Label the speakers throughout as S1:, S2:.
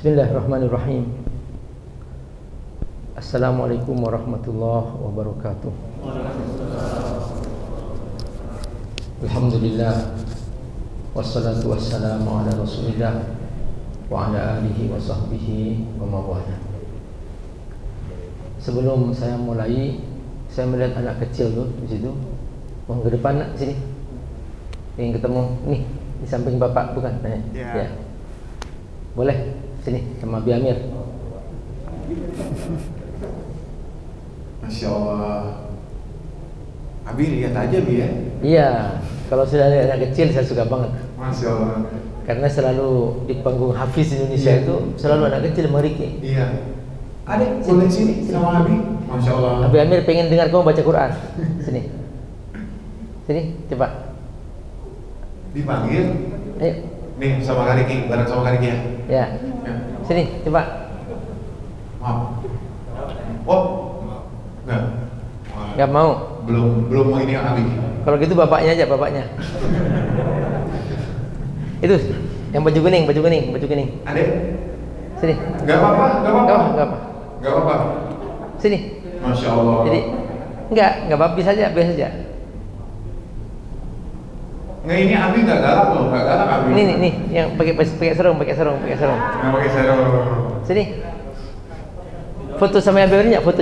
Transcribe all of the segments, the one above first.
S1: Bismillahirrahmanirrahim. Assalamualaikum warahmatullahi wabarakatuh. Alhamdulillah, wassalatu wassalamu ala rasulillah wa ala alihi wa sahbihi wa mawala. Sebelum saya mulai, saya melihat anak kecil tuh di situ. Mau ke depan nak, sini. Ingin ketemu nih di samping bapak, bukan? Ya. Boleh sini sama Abi Amir.
S2: Masya Allah. Abi lihat aja Bi ya.
S1: Iya, kalau sudah ada anak kecil saya suka banget.
S2: Masya Allah.
S1: Karena selalu di panggung Hafiz Indonesia itu selalu anak kecil meriki.
S2: Iya. Adek boleh sini sama Abi. Masya Allah.
S1: Abi Amir pengen dengar kamu baca Quran. Sini. Sini, coba.
S2: Dipanggil.
S1: Ayo.
S2: Nih sama Kariki, bareng sama Kariki ya.
S1: Ya. Sini, coba.
S2: Maaf. Oh. Enggak.
S1: Enggak mau.
S2: Belum mau ini Abi.
S1: Kalau gitu bapaknya aja, bapaknya. Itu yang baju kuning.
S2: Adek.
S1: Sini.
S2: Enggak apa-apa.
S1: Enggak apa. Sini.
S2: Masya Allah.
S1: Jadi enggak apa-apa, biasa aja.
S2: Nggak, ini Abi nggak galak loh, nggak galak Abi.
S1: Nih, yang pakai sarung.
S2: Nggak pakai sarung.
S1: Sini. Foto sama Abi Amir enggak? Foto.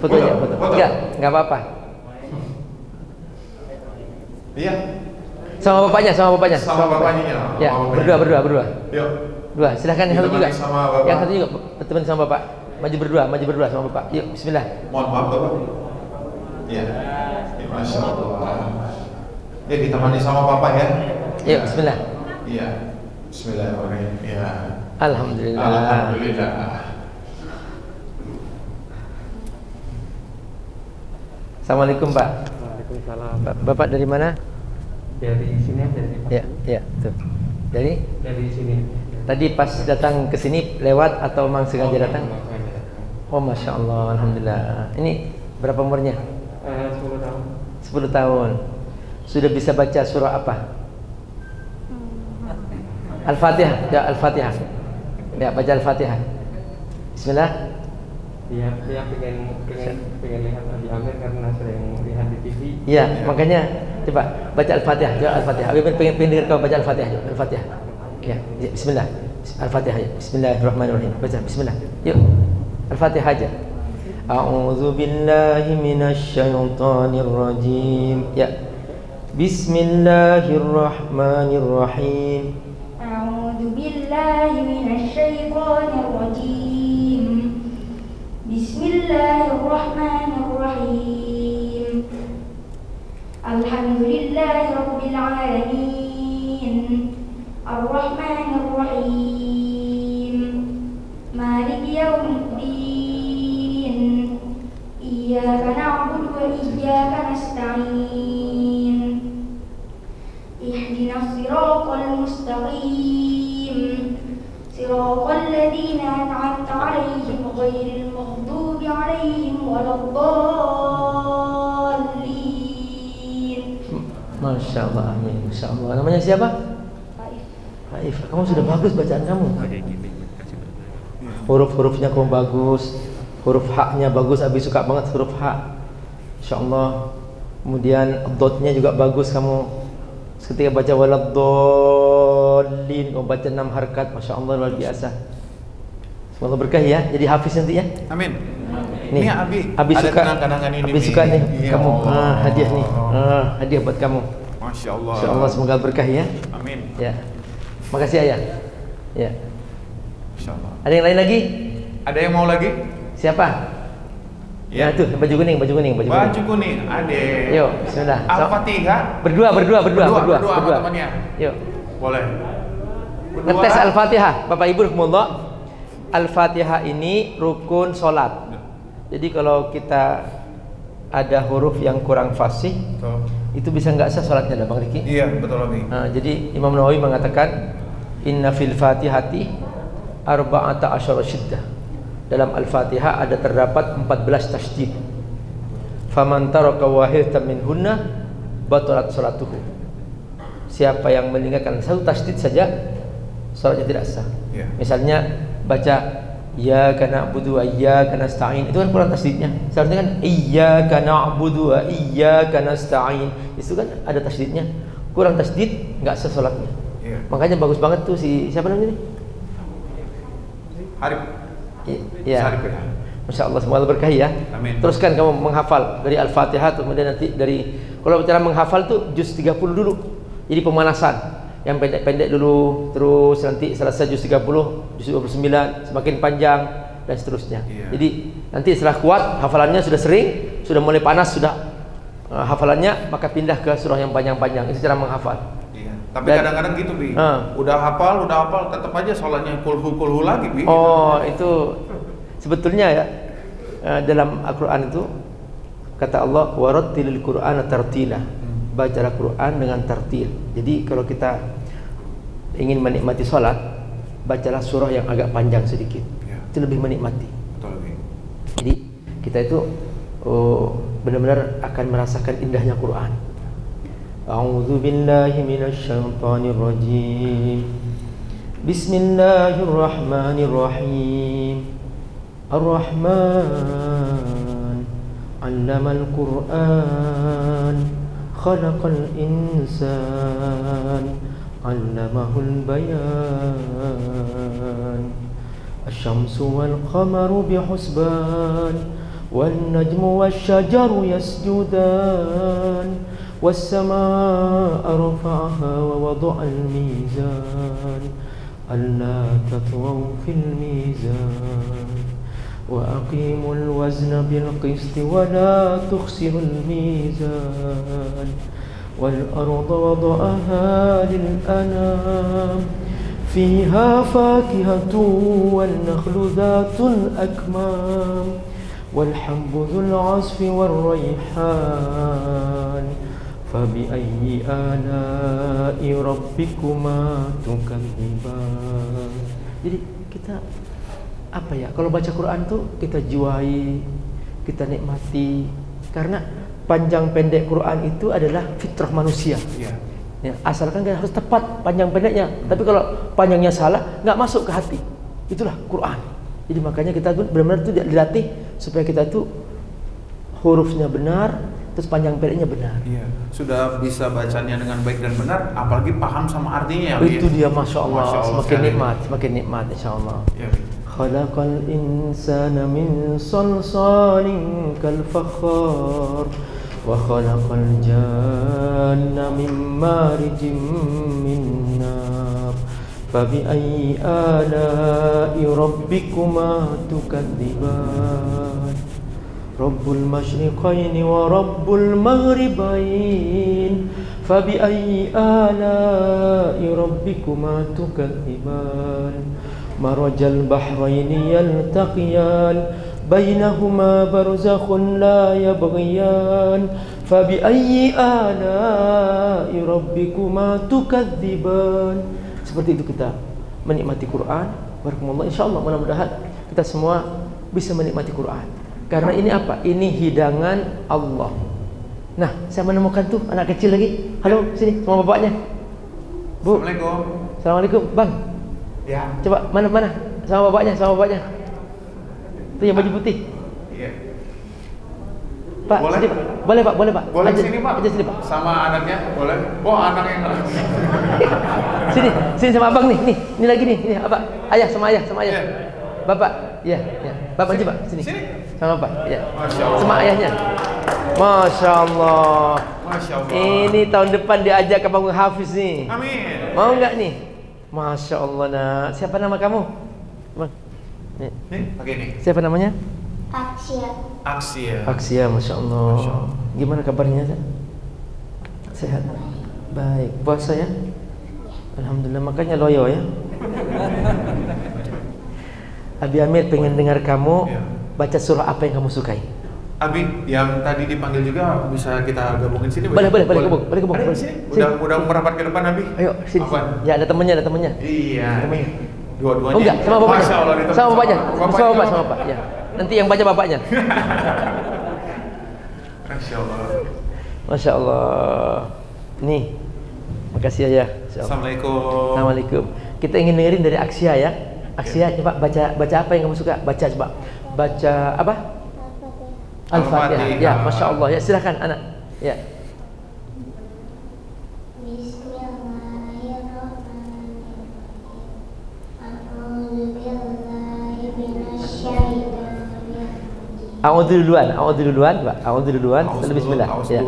S1: Enggak apa-apa.
S2: Iya.
S1: Sama bapaknya.
S2: Sama bapaknya
S1: Ya, berdua.
S2: Yuk.
S1: Dua, silahkan yang satu juga.
S2: Sama bapak.
S1: Yang satu juga berteman sama bapak. Maju berdua sama bapak. Yuk, bismillah.
S2: Mohon maaf Bapak. Iya. Ya, Masya Allah. Ya ditemani sama Bapak ya.
S1: Yuk, bismillah.
S2: Iya. Bismillahirrahmanirrahim. Ya.
S1: Alhamdulillah.
S2: Alhamdulillah.
S1: Assalamualaikum Pak.
S3: Waalaikumsalam.
S1: Bapak dari mana?
S3: Dari sini aja sih Pak.
S1: Ya, tuh. Dari
S3: sini.
S1: tadi pas datang ke sini lewat atau memang sengaja datang? Oh, Masya Allah, Alhamdulillah. Ini berapa umurnya?
S3: 10 tahun.
S1: 10 tahun. Sudah bisa baca surah apa? Al-Fatihah. Ya, Al-Fatihah. Ya, baca Al-Fatihah. Bismillah.
S3: Dia pengen lihat Abi Amir karena sering lihat di TV.
S1: Iya, makanya coba baca Al-Fatihah. Ya, Al-Fatihah. Abi pengen dengar kau baca Al-Fatihah. Al-Fatihah. Ya, bismillah. Al-Fatihah. Ya. Bismillahirrahmanirrahim. Baca bismillah. Yuk. Al-Fatihah aja. A'udzu billahi minasy syaithanir rajim. Ya. Bismillahirrahmanirrahim.
S4: A'udzu billahi minasy syaithanir rajim. Bismillahirrahmanirrahim. Alhamdulillahi rabbil alamin. Ar-Rahmanir Rahim. Maliki yaumiddin. Iyyaka na'budu wa iyyaka nasta'in. Ihdinas siratal mustaqim. Siratal ladzina an'amta 'alaihim ghairil maghdubi 'alaihim waladdallin.
S1: Masya Allah, amin. Masya Allah. Namanya siapa? Haif. Kamu sudah bagus bacaan kamu. Huruf-hurufnya kamu bagus. Huruf haknya bagus. Abi suka banget huruf hak. Insya Allah. Kemudian dotnya juga bagus kamu. Ketika baca waladdallin, kamu baca 6 harakat. Masya Allah, luar biasa. Semoga berkah ya. Jadi hafiz nanti ya.
S2: Amin.
S1: Nih,
S2: Ini
S1: Abi
S2: ada
S1: suka.
S2: kenang-kenangan ini.
S1: Abi suka nih.
S2: Iya.
S1: Kamu hadiah nih. Hadiah buat kamu.
S2: Masya Allah.
S1: Insya Allah semoga berkah ya.
S2: Amin.
S1: Ya. Makasih ayah. Ya.
S2: Masya Allah.
S1: Ada yang lain lagi?
S2: Ada yang mau lagi?
S1: Siapa?
S2: Ya.
S1: Nah, tuh baju kuning.
S2: Baju kuning. Adek.
S1: Yuk, bismillah.
S2: Al-Fatihah.
S1: Berdua
S2: sama temannya.
S1: Yuk.
S2: Boleh.
S1: Ngetes Al-Fatihah. Bapak Ibu rahimakumullah. Al-Fatihah ini rukun salat. Jadi kalau kita ada huruf yang kurang fasih, itu bisa nggak sah salatnya, Bang Riki?
S2: Iya, betul Abi.
S1: Nah, jadi Imam Nawawi mengatakan inna fil Fatihati arba'ata asyara syiddah. Dalam Al-Fatihah ada terdapat 14 tasydid. Faman taraka wahidatan minhunna batalat salatuhu. Siapa yang meninggalkan satu tasydid saja salatnya tidak sah.
S2: Yeah.
S1: Misalnya baca iyyaka na'budu wa iyyaka nasta'in, itu kan kurang tasydidnya. Seharusnya kan iyyaka na'budu wa iyyaka nasta'in, itu kan ada tasydidnya. Kurang tasydid, enggak sah salatnya. Makanya bagus banget tuh si siapa namanya nih?
S2: Harif.
S1: Iya.
S2: Harif ya.
S1: Masya Allah, semoga Allah berkahi ya.
S2: Amin.
S1: Teruskan kamu menghafal dari Al-Fatihah, kemudian nanti dari, kalau bicara menghafal tuh juz 30 dulu. Jadi pemanasan. Yang pendek-pendek dulu, terus nanti selesai juz 30, juz 29, semakin panjang dan seterusnya. Jadi nanti setelah kuat hafalannya, sudah sering, sudah mulai panas sudah hafalannya, maka pindah ke surah yang panjang-panjang. Itu cara menghafal.
S2: Tapi kadang-kadang gitu Bi, udah hafal tetap aja sholatnya kulhu lagi Bi.
S1: Oh itu sebetulnya ya, dalam Al-Quran itu kata Allah warattilil Qur'ana tartila, bacalah Quran dengan tartil. Jadi kalau kita ingin menikmati sholat, bacalah surah yang agak panjang sedikit, itu lebih menikmati.
S2: Betul, Bi.
S1: Jadi kita itu benar-benar akan merasakan indahnya Quran. A'udzu billahi minasy syaithanir rajim. Bismillahirrahmanirrahim. Ar-Rahman 'allamal Qur'an, khalaqal insan, 'allamahul bayan. Asy-syamsu wal qamaru bihusban, wan najmu wasy-syajaru yasjudan. والسماء رفعها ووضع الميزان ألا تطغوا في الميزان وأقيموا الوزن بالقسط ولا تخسروا الميزان والأرض وضعها للأنام فيها فاكهة والنخل ذات الأكمام والحب ذو العصف والريحان فبأي آلاء ربكما تكذبان. Jadi kita apa ya, kalau baca Quran tuh kita jiwai, kita nikmati, karena panjang pendek Quran itu adalah fitrah manusia. Ya, asalkan kan harus tepat panjang pendeknya. Tapi kalau panjangnya salah, nggak masuk ke hati. Itulah Quran. Jadi makanya kita tuh benar-benar tuh dilatih supaya kita tuh hurufnya benar, terus panjang pendeknya benar.
S2: Iya, sudah bisa bacanya dengan baik dan benar, apalagi paham sama artinya.
S1: Itu dia, masya Allah, semakin nikmat, insya Allah.
S2: Ya.
S1: Khalaqal insana min salsalin kal fakhar wa khalaqal janna min marijin min nar fabi ayyi ala'i rabbikuma tukadziban. Rabbul masyriqaini wa rabbul maghribain fabi ayyi ala'i rabbikuma tukadziban. Marajal bahraini yaltaqiyan bainahuma barzakhun la yabghiyan fabi ayyi ala'i rabbikuma tukadziban. Seperti itu kita menikmati Quran. Barakallahu, insyaallah mudah-mudahan kita semua bisa menikmati Quran. Karena ini apa? Ini hidangan Allah. Nah, saya menemukan tuh anak kecil lagi. Halo, sini sama bapaknya. Bu.
S2: Assalamualaikum.
S1: Assalamualaikum, Bang.
S2: Ya.
S1: Coba mana sama bapaknya. Itu yang baju putih.
S2: Iya.
S1: Pak,
S2: boleh?
S1: sini, Pak. Boleh, Pak, boleh, Pak.
S2: Boleh
S1: Aja,
S2: sini, Pak.
S1: Aja sini, Pak.
S2: Sama anaknya, boleh. Oh, anak yang
S1: Sini sama Abang nih. Ini lagi nih. Ini apa? Ayah sama ayah.
S2: Yeah.
S1: Bapak. Iya. Bapak coba sini. Sama Bapak. Ya.
S2: Masya Allah.
S1: Sama ayahnya. Masya Allah.
S2: Masya Allah.
S1: Ini tahun depan diajak ke Bang Hafiz nih.
S2: Amin.
S1: Mau nggak nih? Masya Allah, nak. Siapa nama kamu? Bang.
S2: Nih, pakai ini.
S1: Siapa namanya?
S2: Aksia.
S1: Aksia, Masya Allah.
S2: Masya Allah.
S1: Gimana kabarnya? Sehat? Baik. Puasa ya? Alhamdulillah, makanya loyo ya. Abi Amir pengen dengar kamu baca surah apa yang kamu sukai.
S2: Abi, yang tadi dipanggil juga bisa kita gabungin sini.
S1: Boleh gabung.
S2: Ada sini. Udah merapat ke depan Abi.
S1: Ayo sini. Ya ada temennya.
S2: Iya. Dua-duanya.
S1: Oh enggak, sama bapaknya.
S2: Masya Allah,
S1: sama bapaknya. Sama bapak. Ya. Nanti yang baca bapaknya.
S2: Masya Allah.
S1: Masya Allah. Nih, makasih ya.
S2: Assalamualaikum.
S1: Assalamualaikum. Kita ingin dengerin dari Aksia ya. Aksia, coba baca apa yang kamu suka? Baca coba. Baca apa? Al-Fatihah. Ya, Masya Allah. Ya, silakan anak. Ya. A'udzu duluan, Pak. A'udzu duluan, lalu bismillah. Ya.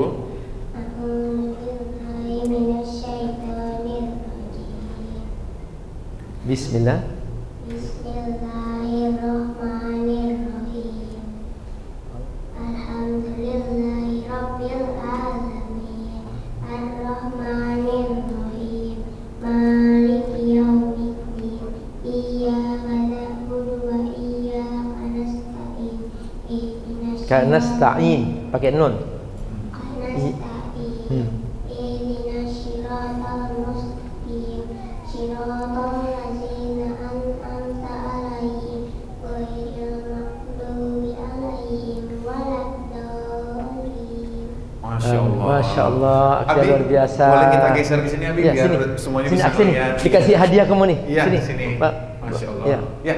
S1: Bismillah.
S5: Bismillahirrahmanirrahim. Alhamdulillahi rabbil alamin. Ar-Rahmanir-Rahim. Maliki yaumiddin. Iyyaka na'budu wa iyyaka nasta'in.
S1: Nasta'in pakai nun.
S5: Nasta'in. Ihdinas siratal mustaqim. Siratal ladzina an'amta 'alaihim ghairil maghdubi 'alaihim waladdallin.
S2: Masya Allah.
S1: Masya Allah, Aksia
S2: Abi,
S1: luar biasa.
S2: boleh kita geser ke sini Abi
S1: Ya,
S2: biar
S1: sini.
S2: semuanya
S1: Sini,
S2: bisa
S1: sini.
S2: melihat.
S1: Dikasih hadiah kamu nih.
S2: Iya,
S1: Sini.
S2: sini.
S1: Pak.
S2: Masya Allah.
S1: Ya.
S2: Ya.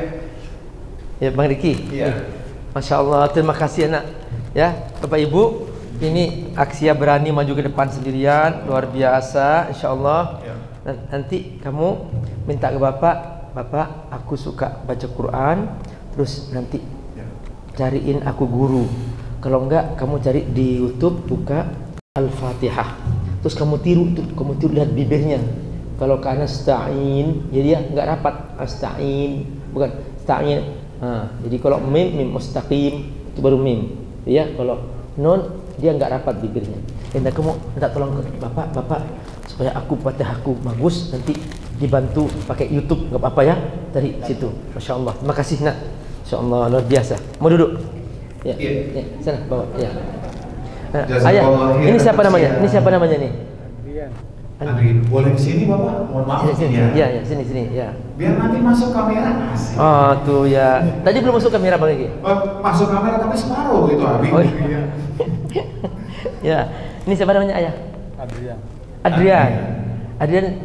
S1: Ya, Bang Riki.
S2: Iya.
S1: Masya Allah, terima kasih anak. Ya, Bapak Ibu, ini Aksia berani maju ke depan sendirian, luar biasa, Insya Allah.
S2: Ya.
S1: Nanti kamu minta ke Bapak, Bapak, aku suka baca Quran, terus nanti
S2: Ya.
S1: cariin aku guru. Kalau enggak, kamu cari di YouTube, buka Al-Fatihah. Terus kamu tiru lihat bibirnya. Kalau kana sta'in, ya dia enggak rapat. Asta'in, bukan sta'in. Jadi kalau mim mustaqim itu baru mim. Ya, kalau nun dia enggak rapat bibirnya. Dan kamu minta tolong ke Bapak supaya Fatihahku bagus, nanti dibantu pakai YouTube, enggak apa-apa ya, dari situ. Masya Allah. Terima kasih nak. Masya Allah, luar biasa. Mau duduk? Ya, ya, sana bawa. Ya. Nah, ayah, ini siapa namanya? Ini siapa namanya nih?
S2: Adrian, boleh kesini Bapak? Mohon maaf
S1: Sini,
S2: ya.
S1: ya, sini, ya.
S2: Biar nanti masuk kamera. Asik.
S1: Oh, tuh ya. Tadi belum masuk kamera Bang Riki.
S2: Masuk kamera tapi separuh gitu Abi.
S1: Oh, iya. Ya, ini siapa namanya ayah? Adrian,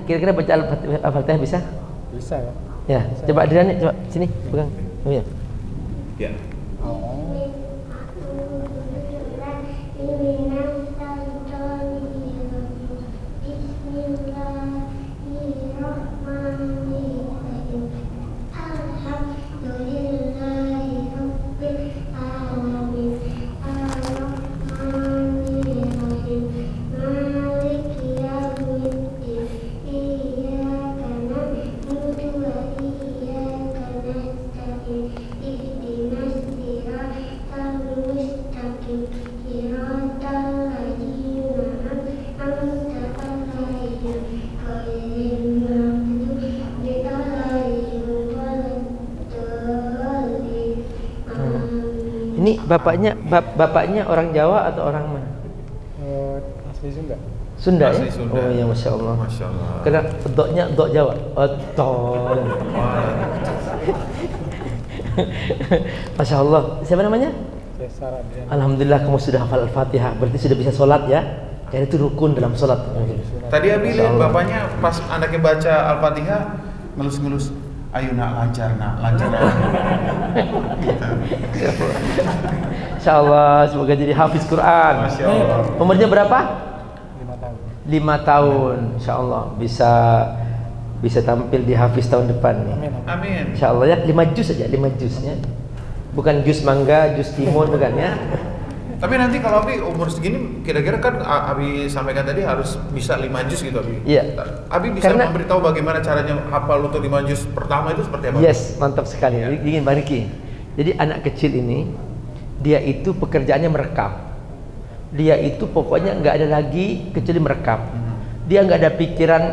S1: kira-kira baca Al-Fatihah bisa?
S3: Bisa ya.
S1: Ya, coba Adrian, coba sini pegang. Oh ya.
S2: Ya.
S1: Ini bapaknya orang Jawa atau orang mana?
S3: Asli Sunda.
S1: Sunda ya?
S2: Asli Sunda.
S1: Oh ya, Masya Allah.
S2: Masya Allah.
S1: Karena doknya dok Jawa. Tol. Masya Allah. Siapa namanya?
S3: Cesar Adrian.
S1: Alhamdulillah kamu sudah hafal Al-Fatihah. Berarti sudah bisa sholat ya? Karena itu rukun dalam sholat.
S2: Tadi Abi
S1: Masya
S2: lihat
S1: Allah.
S2: bapaknya pas anaknya baca Al-Fatihah ngelus-ngelus. Ayo nak, lancar nak, lancar nak.
S1: Insya Allah semoga jadi hafiz Quran.
S2: Masya Allah.
S1: Umurnya berapa?
S3: 5 tahun.
S1: 5 tahun. Insya Allah bisa tampil di hafiz tahun depan nih.
S3: Amin.
S2: Amin.
S1: Insya Allah ya, 5 juz saja, 5 juz ya. Bukan jus mangga, jus timun, bukan ya.
S2: Tapi nanti kalau Abi umur segini, kira-kira kan Abi sampaikan tadi harus bisa 5 juz gitu Abi.
S1: Iya.
S2: Abi bisa
S1: Karena-
S2: memberitahu bagaimana caranya hafal untuk 5 juz pertama itu seperti apa?
S1: Yes, mantap sekali. Ingin Bang Riki. Jadi anak kecil ini, dia itu pekerjaannya merekam. Dia itu pokoknya nggak ada lagi kecuali merekam. Dia nggak ada pikiran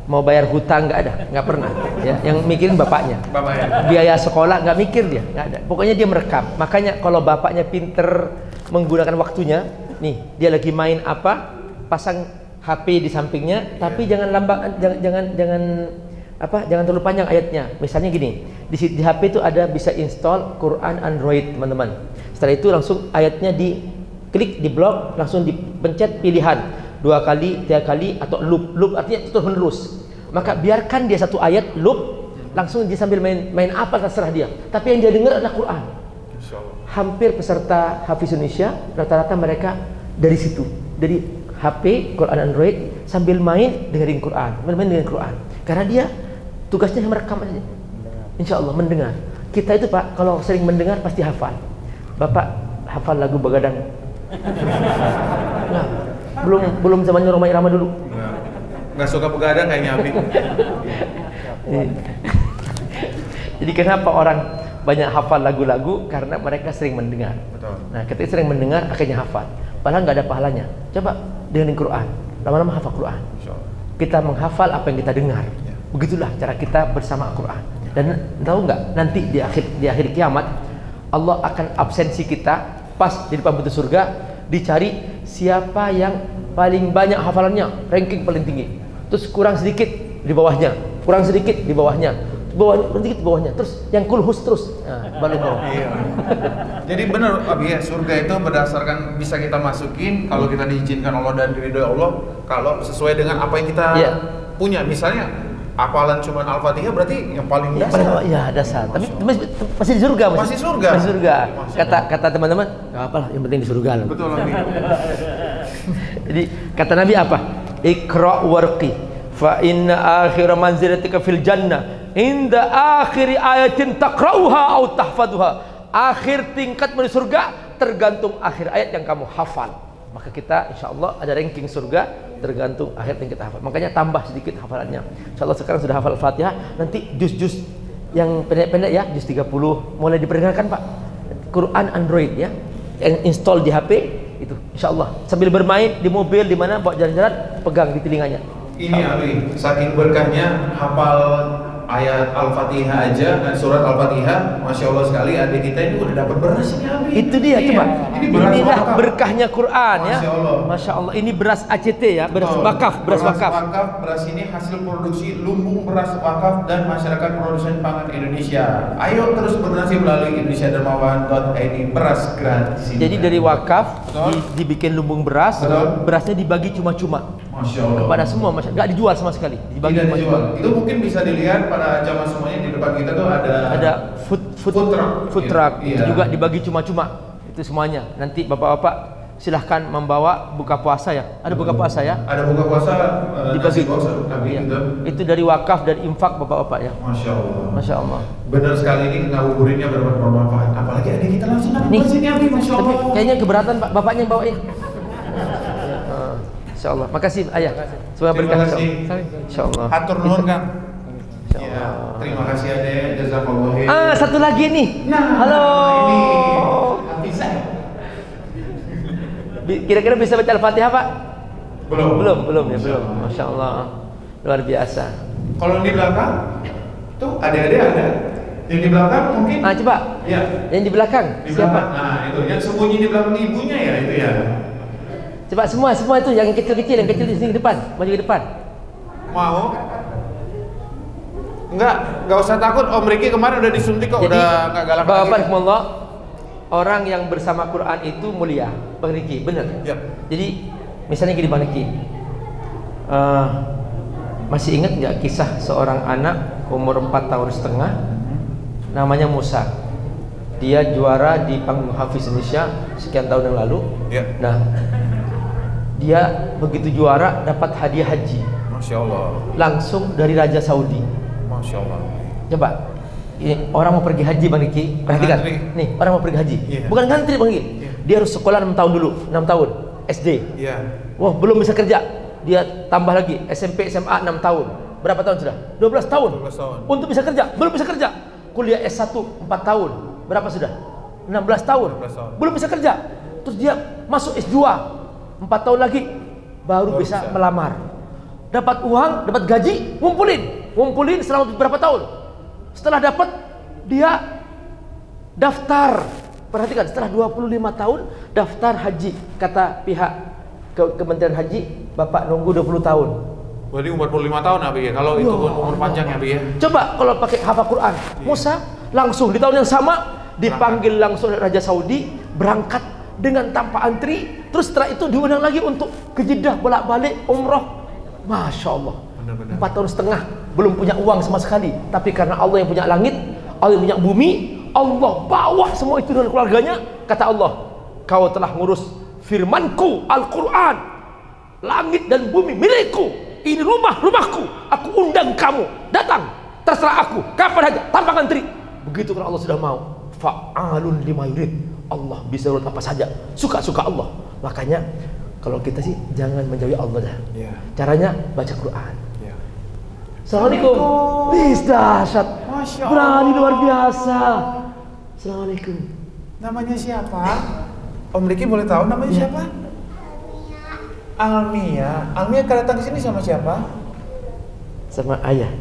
S1: mau bayar hutang, nggak ada, nggak pernah. Ya, yang mikirin bapaknya.
S2: Bapaknya.
S1: Biaya sekolah nggak mikir dia, nggak ada. Pokoknya dia merekam. Makanya kalau bapaknya pinter menggunakan waktunya, nih dia lagi main apa, pasang HP di sampingnya, tapi jangan lambat, jangan terlalu panjang ayatnya. Misalnya gini, di HP itu ada bisa install Quran Android teman-teman. Setelah itu langsung ayatnya diklik, di blok, langsung dipencet pilihan 2 kali, 3 kali atau loop. Loop artinya terus menerus. Maka biarkan dia satu ayat loop langsung dia sambil main apa terserah dia. Tapi yang dia dengar adalah Quran. Hampir peserta Hafiz Indonesia rata-rata mereka dari situ, dari HP Quran Android sambil main dengerin Quran, main dengan Quran. Karena dia tugasnya merekam aja. Insya Allah mendengar. Kita itu Pak, kalau sering mendengar pasti hafal. Bapak hafal lagu Begadang? Nah, belum zamannya Roma Irama dulu.
S2: Nggak suka begadang kayaknya Abi.
S1: Jadi kenapa orang banyak hafal lagu-lagu? Karena mereka sering mendengar.
S2: Betul.
S1: Nah, ketika sering mendengar akhirnya hafal. Padahal nggak ada pahalanya. Coba dengerin Quran, lama-lama hafal Quran. Kita menghafal apa yang kita dengar. Begitulah cara kita bersama Al-Quran. Dan tahu nggak, nanti di akhir kiamat Allah akan absensi kita pas di depan pintu surga, dicari siapa yang paling banyak hafalannya, ranking paling tinggi. Terus kurang sedikit di bawahnya, kurang sedikit di bawahnya, sedikit di bawahnya. Terus yang kulhus terus, nah, baru bawah.
S2: Iya. Jadi benar Abi ya, surga itu berdasarkan bisa kita masukin kalau kita diizinkan Allah dan diridhoi Allah, kalau sesuai dengan apa yang kita punya. Misalnya hafalan cuma Al-Fatihah berarti yang paling dasar.
S1: Ya dasar. Tapi masih di surga.
S2: Masih surga.
S1: Masih surga. Kata teman-teman, nggak apa-apa, yang penting di surga lah.
S2: Betul Abi.
S1: Jadi kata Nabi apa? Iqra warqi fa inna akhir manzilatika fil jannah inda akhir ayatin taqra'uha atau tahfaduha. Akhir tingkat menuju surga tergantung akhir ayat yang kamu hafal. Maka kita insya Allah ada ranking surga tergantung akhir yang kita hafal. Makanya tambah sedikit hafalannya. Insya Allah sekarang sudah hafal Fatihah, nanti juz-juz yang pendek-pendek ya, juz 30 mulai diperdengarkan Pak. Quran Android ya, yang install di HP itu insya Allah. Sambil bermain di mobil, di mana bawa jalan-jalan, pegang di telinganya.
S2: Ini Abi, saking berkahnya hafal ayat Al-Fatihah aja dan surat Al-Fatihah, Masya Allah sekali, adik kita ini udah dapat beras ini Abi.
S1: Itu dia, coba. Inilah berkahnya Quran ya.
S2: Masya Allah.
S1: Masya Allah. Ini beras ACT ya, beras wakaf, beras wakaf.
S2: Beras ini hasil produksi Lumbung Beras Wakaf dan Masyarakat Produsen Pangan Indonesia. Ayo terus berdonasi melalui indonesiadermawan.id, beras gratis.
S1: Jadi dari wakaf dibikin lumbung beras, berasnya dibagi cuma-cuma.
S2: Masya Allah.
S1: Kepada semua masyarakat, nggak dijual sama sekali, dibagi
S2: Tidak
S1: cuma-cuma.
S2: dijual. Itu mungkin bisa dilihat pada zaman semuanya di depan kita tuh ada
S1: food truck.
S2: Iya.
S1: Itu juga dibagi cuma-cuma. Itu semuanya. Nanti bapak-bapak silahkan membawa buka puasa ya. Ada buka puasa ya?
S2: Ada buka puasa
S1: dibagi.
S2: Tapi
S1: Iya. Itu dari wakaf dan infak bapak-bapak ya.
S2: Masya Allah.
S1: Masya Allah.
S2: Benar sekali, ini ngabuburitnya bermanfaat. Apalagi adik kita langsung dapat
S1: Nih,
S2: sini Abi, Masya
S1: tapi
S2: Allah.
S1: kayaknya keberatan Pak, bapaknya yang bawain. Insya Allah. Makasih ayah. Semoga berkah. Insya Allah.
S2: Hatur nuhun Kang.
S1: Insya
S2: Ya,
S1: Allah.
S2: terima kasih Ade, jazakallahu khair.
S1: Satu lagi nih. Halo.
S2: Ini bisa.
S1: Kira-kira bisa baca Al-Fatihah Pak? Belum ya, belum. Masya Allah. Luar biasa.
S2: Kalau di belakang, tuh adik-adik ada. Yang di belakang mungkin.
S1: Coba.
S2: Ya.
S1: Yang di belakang.
S2: Di
S1: Siapa?
S2: belakang. Nah, itu yang sembunyi di belakang ibunya ya itu ya.
S1: Coba semua itu yang kecil-kecil, di sini depan, maju ke depan.
S2: Mau? Enggak usah takut. Om Riki kemarin udah disuntik kok, udah enggak galak lagi.
S1: Bapak Allah, orang yang bersama Quran itu mulia, Bang Riki, benar.
S2: Ya.
S1: Jadi misalnya gini Bang Riki, masih ingat nggak kisah seorang anak umur 4 tahun setengah, namanya Musa. Dia juara di panggung Hafiz Indonesia sekian tahun yang lalu.
S2: Ya.
S1: Nah, dia begitu juara dapat hadiah haji
S2: Masya Allah.
S1: langsung dari Raja Saudi.
S2: Masya Allah.
S1: Coba, ini orang mau pergi haji Bang Riki, perhatikan.
S2: Ngantri.
S1: Nih, orang mau pergi haji.
S2: Iya.
S1: Bukan ngantri Bang Riki.
S2: Iya.
S1: Dia harus sekolah 6 tahun dulu, 6 tahun SD.
S2: Iya.
S1: Wah, belum bisa kerja. Dia tambah lagi SMP, SMA 6 tahun. Berapa tahun sudah? 12 tahun.
S2: 12 tahun.
S1: Untuk bisa kerja, belum bisa kerja. Kuliah S1 4 tahun. Berapa sudah? 16 tahun.
S2: 16 tahun.
S1: Belum bisa kerja. Terus dia masuk S2. 4 tahun lagi baru bisa melamar. Dapat uang, dapat gaji, ngumpulin selama berapa tahun. Setelah dapat, dia daftar. Perhatikan, setelah 25 tahun daftar haji. Kata pihak Kementerian Haji, Bapak nunggu 20 tahun.
S2: Berarti umur 45 tahun Abi ya. Kalau itu umur panjang ya Abi ya.
S1: Coba kalau pakai hafal Quran, Musa langsung di tahun yang sama dipanggil langsung Raja Saudi, berangkat dengan tanpa antri. Terus setelah itu diundang lagi untuk ke Jeddah bolak-balik umroh. Masya Allah.
S2: benar-benar.
S1: 4 tahun setengah belum punya uang sama sekali, tapi karena Allah yang punya langit, Allah yang punya bumi, Allah bawa semua itu dengan keluarganya. Kata Allah, kau telah ngurus firmanku Al-Quran, langit dan bumi milikku, ini rumahku, aku undang kamu datang, terserah aku kapan aja tanpa ngantri. Begitu kalau Allah sudah mau, fa'alun lima yurid, Allah bisa urut apa saja, suka-suka Allah. Makanya kalau kita sih jangan menjauhi Allah dah. Caranya baca Quran. Assalamualaikum. Wih, dahsyat. Berani luar biasa. Assalamualaikum.
S2: Namanya siapa? Om Riki boleh tahu namanya siapa? Almia. Almia datang ke sini sama siapa?
S1: Sama ayah.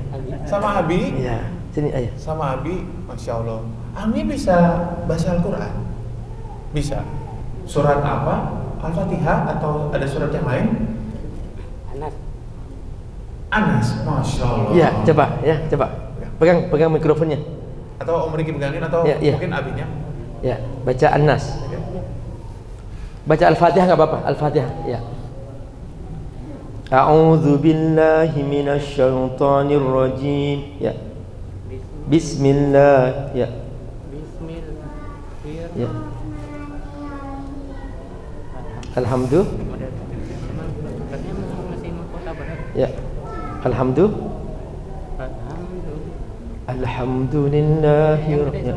S2: Sama Abi?
S1: Iya, sini ayah.
S2: Sama Abi, Masya Allah. Almia bisa baca Al-Quran? Bisa. Surat apa? Al-Fatihah atau ada surat yang lain? Anas, Masya Allah.
S1: Iya, coba. Pegang mikrofonnya.
S2: Atau Om Riki pegangin atau mungkin Abinya?
S1: Ya, baca An-Nas. Baca Al-Fatihah nggak apa-apa, Al-Fatihah. Ya. A'udzu billahi minasy syaithanir rajim. Ya. Bismillah. Ya. Ya. Alhamdulillah. Ya. Alhamdulillahi ya.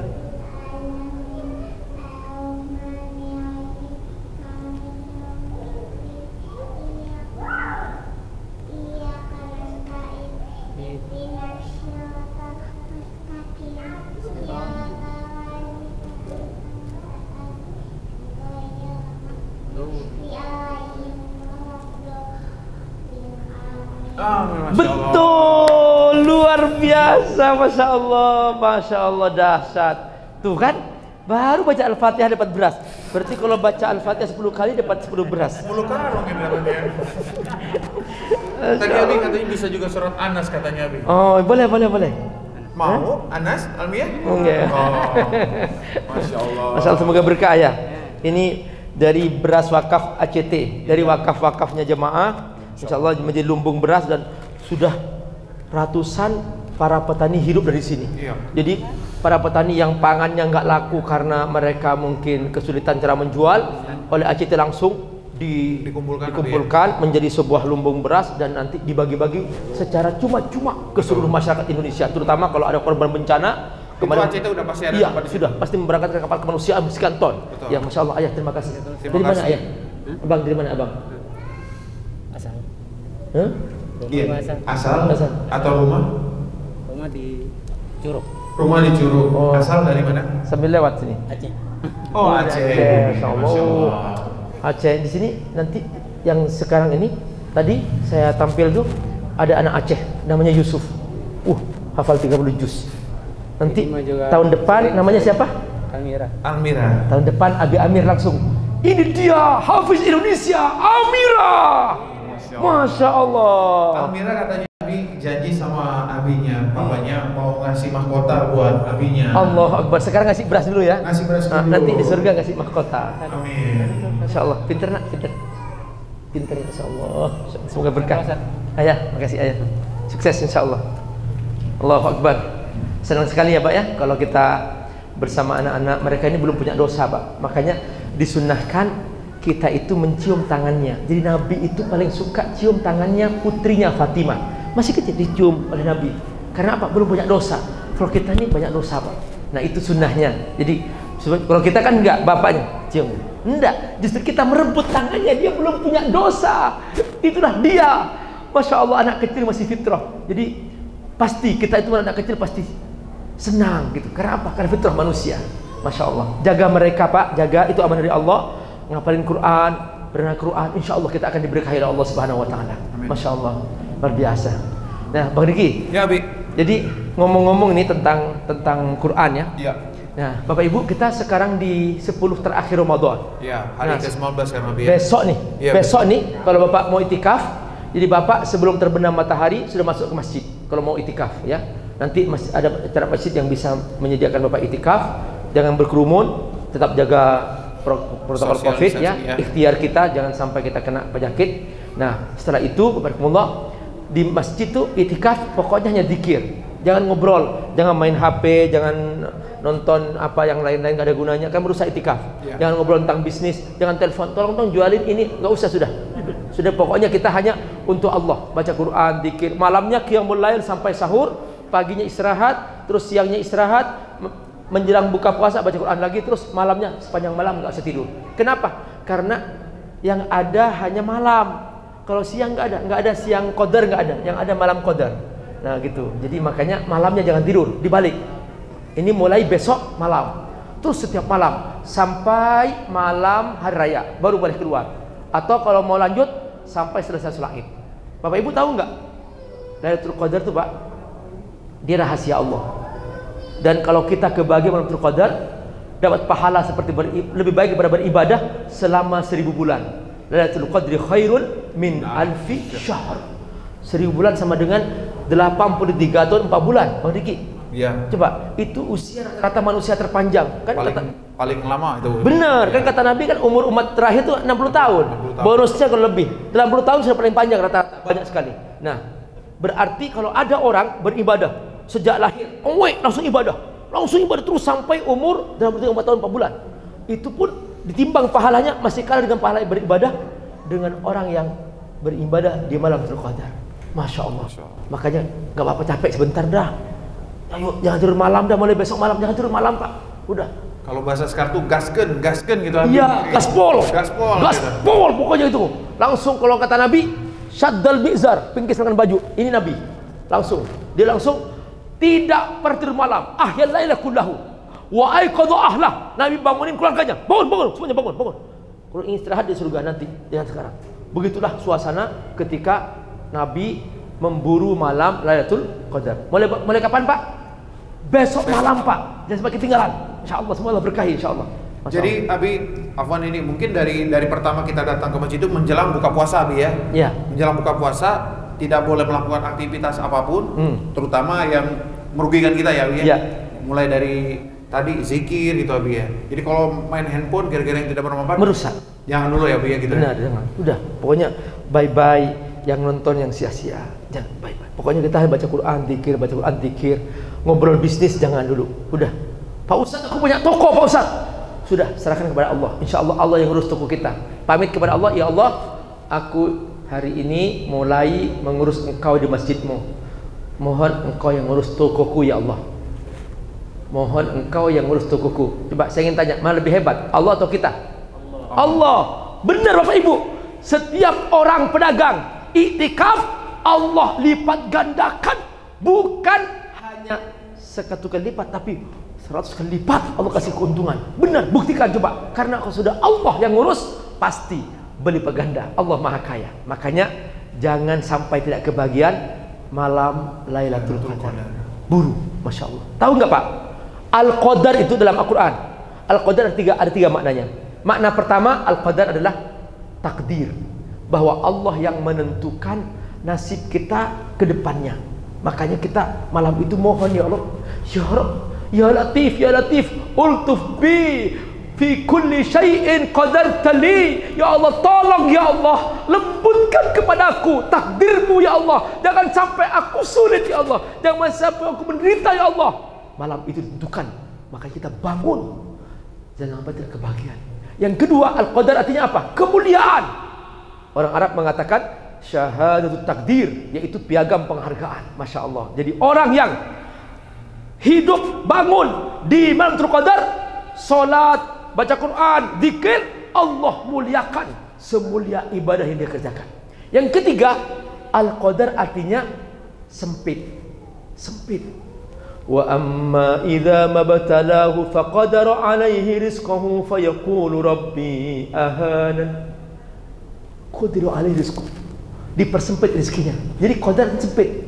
S1: Betul, luar biasa, masya Allah, dahsyat. Tuh kan, baru baca Al-Fatihah dapat beras. Berarti kalau baca Al-Fatihah 10 kali dapat 10 beras.
S2: 10 karung yang dapatnya. Tadi Abi katanya bisa juga surat Anas katanya Abi.
S1: Oh, boleh.
S2: Mau Anas, Almia?
S1: Enggak.
S2: Oh, Masya Allah.
S1: Masya Allah, semoga berkah ya. Ini dari beras wakaf ACT, dari wakaf-wakafnya jemaah. Insya Allah menjadi lumbung beras dan sudah ratusan para petani hidup dari sini. Jadi para petani yang pangannya nggak laku karena mereka mungkin kesulitan cara menjual, oleh ACT langsung dikumpulkan menjadi sebuah lumbung beras dan nanti dibagi-bagi secara cuma-cuma ke seluruh masyarakat Indonesia, terutama kalau ada korban bencana.
S2: Kemarin ACT udah pasti ada.
S1: Iya, sudah pasti memberangkatkan kapal kemanusiaan sekian ton. Ya, Masya Allah ayah, terima kasih. Dari mana ayah? Abang dari mana abang?
S6: Asal.
S1: Huh?
S2: Iya. Asal atau rumah?
S6: Rumah di Curug.
S2: Rumah di Curug.
S1: Oh.
S2: Asal dari mana?
S1: Sambil lewat sini.
S6: Aceh.
S2: Oh, Aceh.
S1: Masya Allah. Aceh di sini nanti yang sekarang ini tadi saya tampil tuh ada anak Aceh namanya Yusuf. Hafal 30 juz. Nanti tahun depan namanya siapa? Almira. Tahun depan Abi Amir langsung. Ini dia Hafiz Indonesia, Amira. Masya Allah.
S2: Almira katanya Abi janji sama abinya, papanya mau ngasih mahkota buat abinya.
S1: Allah Akbar. Sekarang ngasih beras dulu ya.
S2: Ngasih beras dulu.
S1: Nanti di surga ngasih mahkota.
S2: Amin.
S1: Masya Allah. Pinter nak, pinter. Masya Allah. Semoga berkah. Ayah, makasih ayah. Sukses insya Allah. Allahu Akbar. Senang sekali ya Pak ya kalau kita bersama anak-anak. Mereka ini belum punya dosa Pak. Makanya disunnahkan kita itu mencium tangannya. Jadi Nabi itu paling suka cium tangannya putrinya Fatimah. Masih kecil dicium oleh Nabi. Karena apa? Belum punya dosa. Kalau kita ini banyak dosa Pak. Nah itu sunnahnya. Jadi kalau kita kan enggak, bapaknya cium. Enggak, justru kita merebut tangannya. Dia belum punya dosa. Itulah dia. Masya Allah, anak kecil masih fitrah. Jadi pasti kita itu anak kecil pasti senang gitu. Karena apa? Karena fitrah manusia. Masya Allah. Jaga mereka Pak. Jaga, itu amanah dari Allah. Ngapalin Quran, berenang Quran, insya Allah kita akan diberkahi oleh Allah Subhanahu Wa Taala. Masya Allah, luar biasa. Nah, Bang Riki.
S2: Ya, Abi.
S1: Jadi ngomong-ngomong ini tentang Quran ya.
S2: Iya.
S1: Nah, Bapak Ibu, kita sekarang di 10 terakhir Ramadan.
S2: Iya, hari ke-19 kan Abi.
S1: Besok nih.
S2: Ya,
S1: besok nih kalau Bapak mau itikaf, jadi Bapak sebelum terbenam matahari sudah masuk ke masjid kalau mau itikaf ya. Nanti masih ada acara masjid yang bisa menyediakan Bapak itikaf. Jangan berkerumun, tetap jaga protokol COVID ya. Ikhtiar kita jangan sampai kita kena penyakit. Nah, setelah itu Bapak di masjid tuh itikaf pokoknya hanya zikir. Jangan ngobrol, jangan main HP, jangan nonton apa yang lain-lain gak ada gunanya, kan merusak itikaf. Jangan ngobrol tentang bisnis, jangan telepon, tolong jualin ini, nggak usah, sudah pokoknya kita hanya untuk Allah, baca Quran, zikir, malamnya qiyamul lail sampai sahur, paginya istirahat, terus siangnya istirahat, menjelang buka puasa baca Quran lagi, terus malamnya sepanjang malam nggak usah tidur. Kenapa? Karena yang ada hanya malam. Kalau siang nggak ada siang qadar, nggak ada, yang ada malam qadar. Nah gitu, jadi makanya malamnya jangan tidur, dibalik. Ini mulai besok malam, terus setiap malam sampai malam hari raya baru boleh keluar. Atau kalau mau lanjut sampai selesai sholat Id. Bapak Ibu tahu nggak? Lailatul Qadar itu Pak, dia rahasia Allah. Dan kalau kita kebahagiaan Lailatul Qadar, dapat pahala seperti lebih baik daripada beribadah selama 1000 bulan. Lailatul Qadri khairun min alfi syahr. 1000 bulan sama dengan 83 tahun 4 bulan, Bang Diki.
S2: Iya.
S1: Coba, itu usia rata manusia terpanjang. Kan
S2: paling lama itu.
S1: Benar, kan kata Nabi kan umur umat terakhir itu 60 tahun. Bonusnya kalau lebih. 60 tahun sudah paling panjang rata-rata, banyak sekali. Nah, berarti kalau ada orang beribadah sejak lahir, langsung ibadah terus sampai umur 4 tahun 4 bulan. Itu pun ditimbang pahalanya masih kalah dengan pahala beribadah dengan orang yang beribadah di malam Lailatul Qadar. Masya Allah. Makanya nggak apa-apa, capek sebentar dah. Ayo jangan tidur malam dah, mulai besok malam jangan tidur malam Pak. Udah.
S2: Kalau bahasa sekarang tuh gasken gitu.
S1: Iya, gaspol
S2: gitu.
S1: Pokoknya itu. Langsung kalau kata Nabi, syaddal bizar, pingkiskan baju. Ini Nabi. Dia langsung tidak pernah tidur malam. Ahyal laila kullahu wa aiqadha ahlah. Nabi bangunin keluarganya. Bangun, semuanya bangun. Kalau ingin istirahat di surga nanti, jangan sekarang. Begitulah suasana ketika Nabi memburu malam Lailatul Qadar. Mulai kapan Pak? Besok malam Pak. Jangan sampai ketinggalan. Insyaallah semuanya berkah insyaallah.
S2: Jadi Abi, Afwan, ini mungkin dari pertama kita datang ke masjid itu menjelang buka puasa Abi ya.
S1: Iya.
S2: Menjelang buka puasa tidak boleh melakukan aktivitas apapun, terutama yang merugikan kita ya Abi ya. Iya. Mulai dari tadi zikir gitu Abi ya. Jadi kalau main handphone kira-kira yang tidak bermanfaat
S1: merusak.
S2: Jangan dulu ya Abi ya gitu.
S1: Benar, jangan. Udah, pokoknya bye-bye yang nonton yang sia-sia. Jangan bye-bye. Pokoknya kita baca Quran, zikir, ngobrol bisnis jangan dulu. Udah. Pak Ustadz, aku punya toko Pak Ustadz. Sudah, serahkan kepada Allah. Insya Allah Allah yang ngurus toko kita. Pamit kepada Allah, ya Allah, aku hari ini mulai mengurus engkau di masjidmu. Mohon engkau yang ngurus tokoku ya Allah. Mohon engkau yang ngurus tokoku. Coba saya ingin tanya, mana lebih hebat, Allah atau kita? Allah. Benar Bapak Ibu. Setiap orang pedagang iktikaf, Allah lipat gandakan. Bukan hanya satu kali lipat, tapi 100 kali lipat Allah kasih keuntungan. Benar, buktikan coba. Karena kalau sudah Allah yang ngurus, pasti berlipat ganda. Allah Maha Kaya. Makanya jangan sampai tidak kebagian malam Lailatul Qadar. Buru, Masya Allah. Tahu nggak Pak? Al-Qadar itu dalam Al-Quran. Al-Qadar ada tiga maknanya. Makna pertama, Al-Qadar adalah takdir, bahwa Allah yang menentukan nasib kita ke depannya. Makanya kita malam itu mohon ya Allah, ya Rabb, ya Latif, ultuf bi fi kulli syai'in qadartali. Ya Allah, tolong ya Allah, lembutkan kepadaku takdirmu ya Allah. Jangan sampai aku sulit ya Allah, jangan sampai aku menderita ya Allah. Malam itu ditentukan, maka kita bangun, jangan sampai tidak kebahagiaan. Yang kedua, Al-Qadar artinya apa? Kemuliaan. Orang Arab mengatakan syahadatut takdir, yaitu piagam penghargaan. Masya Allah. Jadi orang yang hidup bangun di malam Lailatul Qadar, sholat, baca Quran, zikir, Allah muliakan semulia ibadah yang dia kerjakan. Yang ketiga, Al-Qadar artinya sempit. Wa amma idza mabtalahu faqadara alaihi rizqahu fayaqulu rabbi ahanan. Qadiru alaihi rizqu, dipersempit rezekinya. Jadi qadar sempit.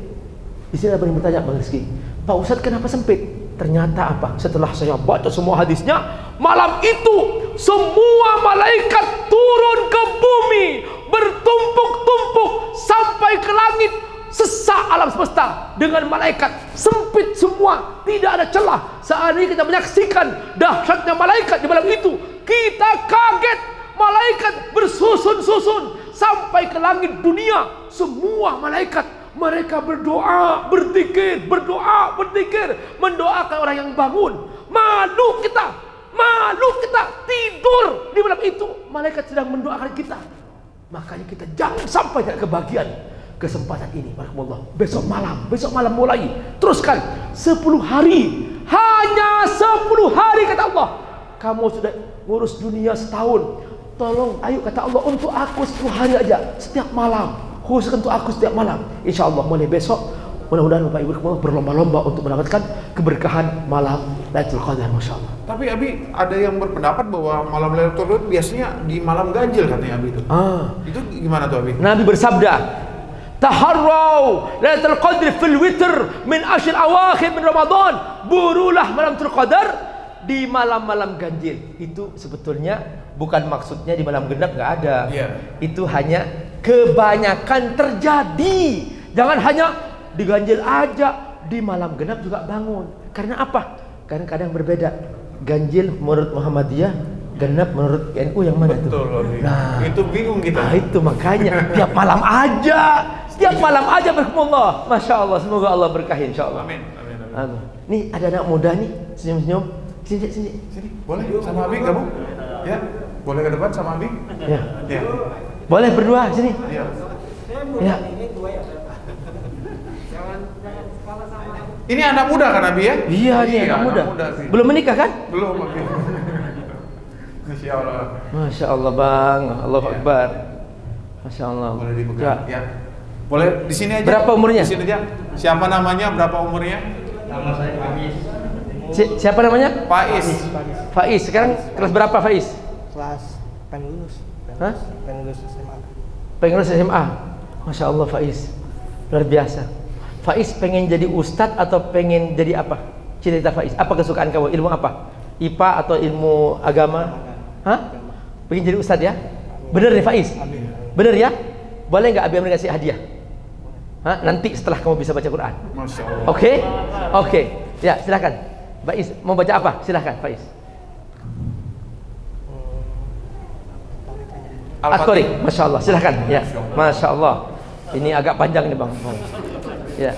S1: Di sini ada yang bertanya, Bang Rizki, Pak Ustadz kenapa sempit? Ternyata apa? Setelah saya baca semua hadisnya, malam itu semua malaikat turun ke bumi bertumpuk-tumpuk sampai ke langit, sesak alam semesta dengan malaikat, sempit semua, tidak ada celah. Saat ini kita menyaksikan dahsyatnya malaikat di malam itu, kita kaget. Malaikat bersusun-susun sampai ke langit dunia. Semua malaikat Mereka berdoa, berzikir, berdoa, berzikir, mendoakan orang yang bangun. Malu kita tidur di malam itu. Malaikat sedang mendoakan kita. Makanya kita jangan sampai tidak kebagian kesempatan ini. Barakallah. Besok malam mulai. Teruskan 10 hari. Hanya 10 hari kata Allah. Kamu sudah ngurus dunia setahun. Tolong, ayo kata Allah, untuk aku 10 hari aja setiap malam. Khusus untuk aku setiap malam. Insya Allah mulai besok, mudah-mudahan Bapak Ibu berlomba-lomba untuk mendapatkan keberkahan malam Lailatul Qadar. Masya Allah.
S2: Tapi Abi, ada yang berpendapat bahwa malam Lailatul Qadar biasanya di malam ganjil katanya Abi itu. Itu gimana tuh Abi?
S1: Nabi bersabda, taharrau Lailatul Qadr fil witr min ashr awakhir min Ramadan. Burulah malam Lailatul Qadar di malam-malam ganjil. Itu sebetulnya bukan maksudnya di malam genap, nggak ada. Itu hanya kebanyakan terjadi. Jangan hanya di ganjil aja, di malam genap juga bangun. Karena apa? Karena kadang berbeda. Ganjil menurut Muhammadiyah, genap menurut NU yang mana itu? Nah,
S2: itu bingung kita.
S1: Nah, itu makanya tiap malam aja, berkumullah. Masya Allah, semoga Allah berkahi insya Allah.
S2: Amin.
S1: Nih ada anak muda nih, senyum-senyum. Sini.
S2: Boleh sama Abi gabung? Ya, boleh ke depan sama Abi?
S1: Ya.
S2: Ya.
S1: Boleh berdua sini.
S2: Ya.
S1: Ya.
S2: Ini anak muda kan Abi ya?
S1: Iya, nih anak muda. Belum menikah kan?
S2: Belum Abi. Masya Allah.
S1: Masya Allah bang, Allahu Akbar. Masya Allah.
S2: Boleh dipegang. Ya. Boleh di sini aja.
S1: Berapa umurnya?
S2: Di sini aja. Siapa namanya? Berapa umurnya?
S3: Nama saya Faiz.
S1: Siapa namanya? Faiz. Sekarang kelas berapa Faiz?
S6: Kelas pengen lulus.
S1: Hah?
S6: Pengen lulus SMA.
S1: Pengen lulus SMA. Masya Allah Faiz. Luar biasa. Faiz pengen jadi ustadz atau pengen jadi apa? Cita-cita Faiz. Apa kesukaan kamu? Ilmu apa? IPA atau ilmu agama? Hah? Pengen jadi ustadz ya? Bener nih Faiz? Bener ya? Boleh nggak Abi Amir kasih hadiah? Hah? Nanti setelah kamu bisa baca Quran.
S2: Masya Allah.
S1: Oke. Ya silakan. Faiz mau baca apa? Silakan Faiz. Al-Tariq. Masya Allah. Silakan. Ya. Masya Allah. Ini agak panjang nih bang. Ya.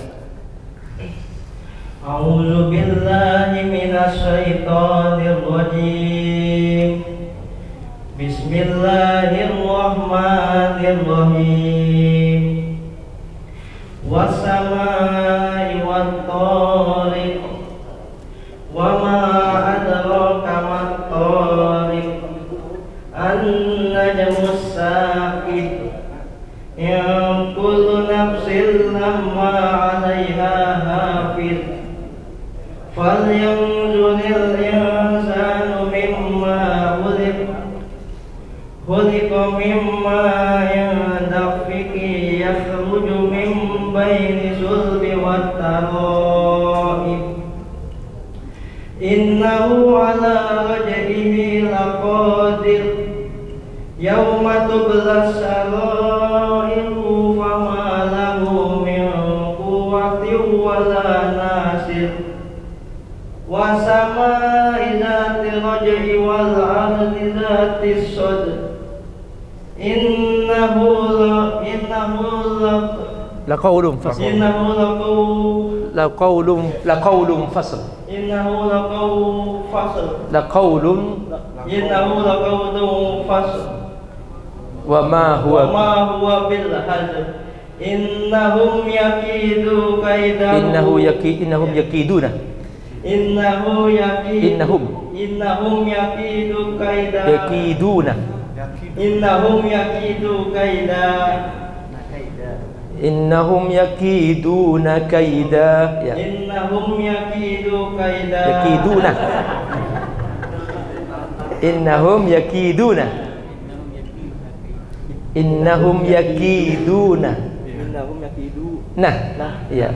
S7: A'udzu billahi minasy syaithanir rajim. Bismillahirrahmanirrahim. Was-samaa'i wat-thariq. Wa ma adraka mat-thariq. An-najmus saqit. Ya kullu nafsin lamma 'alaiha hafiz. Falyanzuril insanu mimma khuliqa mimma yandafiqi yakhruju min baini sulbi wat tara'ib. Innahu 'ala raj'ihi laqadir. Yauma tublas sarairu fama lahu min quwwatin wala nasir. Wa samaa'i dzati raj'i wal ardi dzati sadr. Innahu
S1: laqawlun fasl. Laqawlun fasl. Wa ma huwa
S7: bil hazr. Innahum yakidu kaida.
S1: Innahum yakiduna. Innahum
S7: yakidu kaida.
S1: Yakiduna.
S7: Innahum yakidu kaida.
S1: Innahum yakiduna kaida. Ya.
S7: Innahum yakidu kaida.
S1: Yakiduna. Innahum yakiduna. Innahum yakiduna. Nah, iya.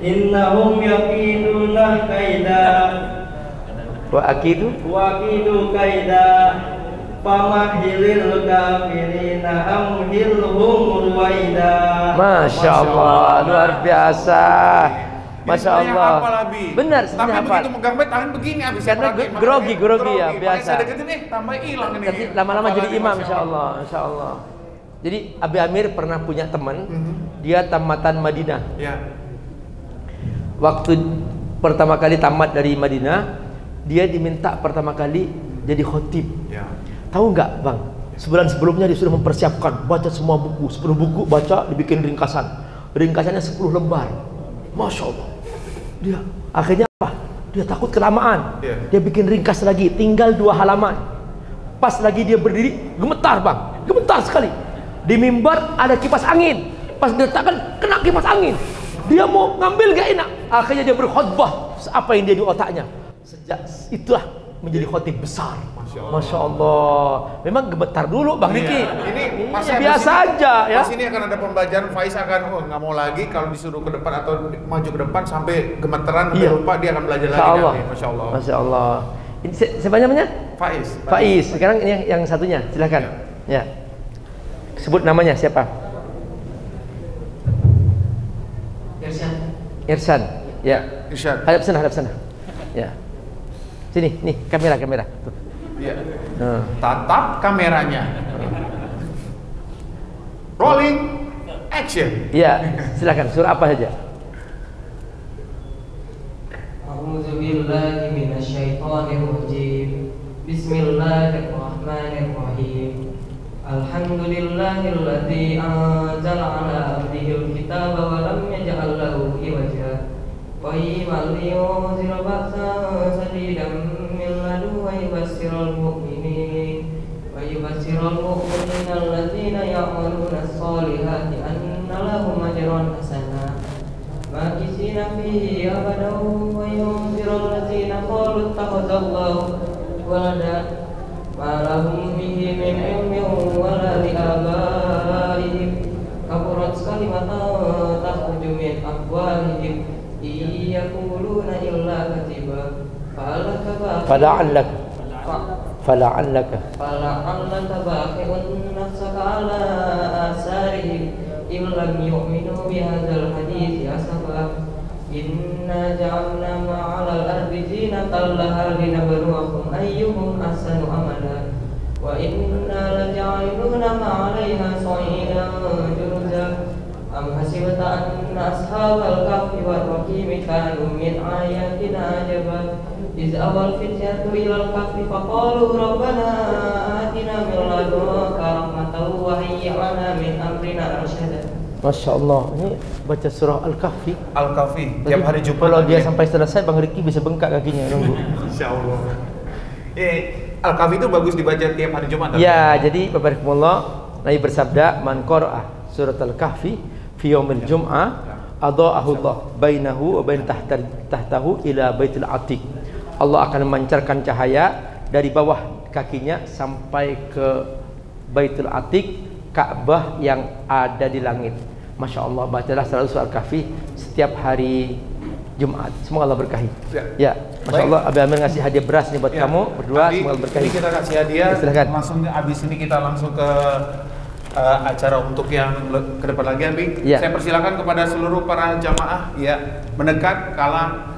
S7: Innahum yakiduna kaida.
S1: Wa akidu
S7: kaida. Famahilil kafirina amhilhum ruwaida.
S1: Masya Allah, luar biasa. Masya Allah. Benar,
S2: tapi begitu megang bet tangan begini habis.
S1: Karena grogi ya, biasa.
S2: Saya deketin tambah hilang ini.
S1: Tapi lama-lama jadi imam insya Allah. Jadi Abi Amir pernah punya teman, dia tamatan Madinah.
S2: Ya.
S1: Waktu pertama kali tamat dari Madinah, dia diminta pertama kali jadi khotib.
S2: Ya.
S1: Tahu nggak bang? Sebulan sebelumnya dia sudah mempersiapkan, baca semua buku, 10 buku baca, dibikin ringkasan. Ringkasannya 10 lembar. Masya Allah. Dia akhirnya apa? Dia takut kelamaan. Dia bikin ringkas lagi, tinggal 2 halaman. Pas lagi dia berdiri, gemetar bang, gemetar sekali. Di mimbar ada kipas angin. Pas diletakkan, kena kipas angin. Dia mau ngambil gak enak. Akhirnya dia berkhutbah apa yang dia di otaknya. Sejak itulah menjadi khotib besar. Masya Allah. Memang gemetar dulu Bang Riki.
S2: Ini
S1: biasa aja ya.
S2: Pas ini akan ada pembelajaran, Faiz akan nggak mau lagi kalau disuruh ke depan atau maju ke depan sampai gemeteran, sampai lupa, dia akan belajar lagi nanti. Masya Allah.
S1: Masya Allah. Ini siapa namanya?
S2: Faiz.
S1: Faiz. Sekarang ini yang satunya, silakan. Ya. Sebut namanya siapa? Irsan. Ya.
S2: Irsyad.
S1: Hadap sana. Ya. Sini, nih kamera. Tuh.
S2: Ya. Tatap kameranya. Rolling action.
S1: Ya, silakan. Surah apa saja?
S8: A'udzubillahi minasyaitonirrajim. Bismillahirrahmanirrahim. Alhamdulillahilladzi anzala 'ala 'abdihil kitaba wa lam yaj'al lahu iwaja. Qayyiman liyunzira ba'san shadidan min ladunhu wa yubashshiral mu'minin alladzina ya'maluna as-solihati anna lahum ajran hasana makisina fihi abadan wa yunziral ladzina qalu ittakhadallahu walada ma lahum bihi min ilmin wala li abaihim kaburat kalimatan takhruju min afwahihim yaquluna illa katiba fala'allaka baqi'un nafsaka ala asarihim illam yu'minu bihadzal hadithi asafa inna ja'alna ma'alal ardi zinatan laha linabluwahum ayyuhum ahsanu amala wa inna laja'iluna ma'alaiha sa'idan juruza am hasibta anna ashabal kahfi war raqimi kanu min ayatina ajaba iz awal fityatu ilal kahfi faqalu rabbana atina min ladunka rahmatan wa hayyi' lana min amrina rasyada.
S1: Masya Allah, ini baca surah Al-Kahfi.
S2: Tiap hari Jumat.
S1: Kalau dia sampai selesai, Bang Riki bisa bengkak kakinya nunggu.
S2: Insya Allah. Al-Kahfi itu bagus dibaca tiap hari Jumat.
S1: Ya, jadi Bapak-Bapak, Nabi bersabda, man qara'a surat Al-Kahfi fi yaumil jum'ah adha'ahu Allah bainahu wa bain tahtahu ila baitil atiq. Allah akan memancarkan cahaya dari bawah kakinya sampai ke Baitul Atiq, Ka'bah yang ada di langit. Masya Allah, bacalah selalu surah Al-Kahfi setiap hari Jumat. Semoga Allah berkahi. Ya, Masya Allah, Abi Amir ngasih hadiah beras nih buat kamu berdua. Semoga Allah berkahi.
S2: Ini kita kasih hadiah.
S1: Silakan.
S2: Langsung abis ini kita langsung ke acara untuk yang ke depan lagi, Abi. Saya persilakan kepada seluruh para jamaah mendekat.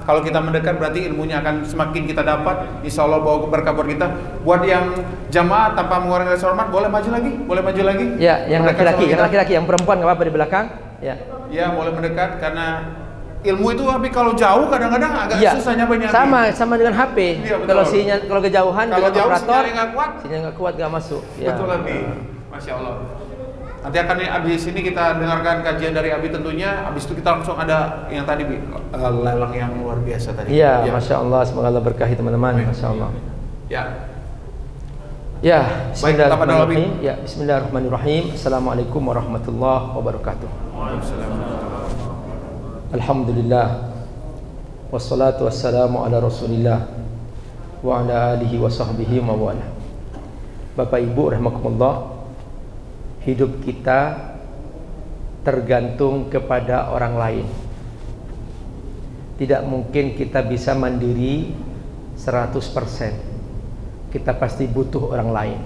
S2: Kalau kita mendekat berarti ilmunya akan semakin kita dapat. Insya Allah bawa berkah buat kita. Buat yang jamaah tanpa mengeluarkan rasa hormat, boleh maju lagi.
S1: Ya, yang laki-laki, yang perempuan nggak apa-apa di belakang. Ya,
S2: boleh mendekat karena ilmu itu Abi kalau jauh kadang-kadang agak susah nyampe.
S1: Sama dengan HP. Kalau kejauhan dengan operator, sinyal nggak kuat nggak masuk.
S2: Betul Abi. Masya Allah. Nanti akan abis ini kita dengarkan kajian dari Abi tentunya. Abis itu kita langsung ada yang tadi lelang yang luar biasa tadi.
S1: Iya, Masya Allah, semoga Allah berkahi teman-teman. Masya Allah. Ya, Bismillahirrahmanirrahim. Bismillahirrahmanirrahim. Assalamualaikum warahmatullahi wabarakatuh. Alhamdulillah. Wassalatu wassalamu ala Rasulillah wa ala alihi wa sahbihi wa wala. Bapak Ibu rahimakumullah, hidup kita tergantung kepada orang lain. Tidak mungkin kita bisa mandiri 100%. Kita pasti butuh orang lain.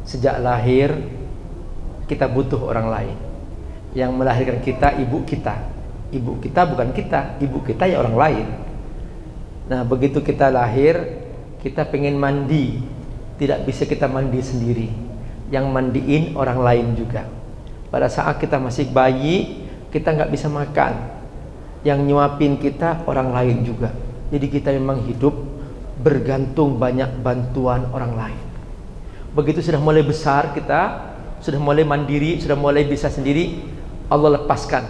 S1: Sejak lahir kita butuh orang lain. Yang melahirkan kita ibu kita. Ibu kita bukan kita, ibu kita ya orang lain. Nah, begitu kita lahir, kita pengen mandi, tidak bisa kita mandi sendiri. Yang mandiin orang lain juga. Pada saat kita masih bayi, kita nggak bisa makan. Yang nyuapin kita orang lain juga. Jadi kita memang hidup bergantung banyak bantuan orang lain. Begitu sudah mulai besar kita, sudah mulai mandiri, sudah mulai bisa sendiri, Allah lepaskan.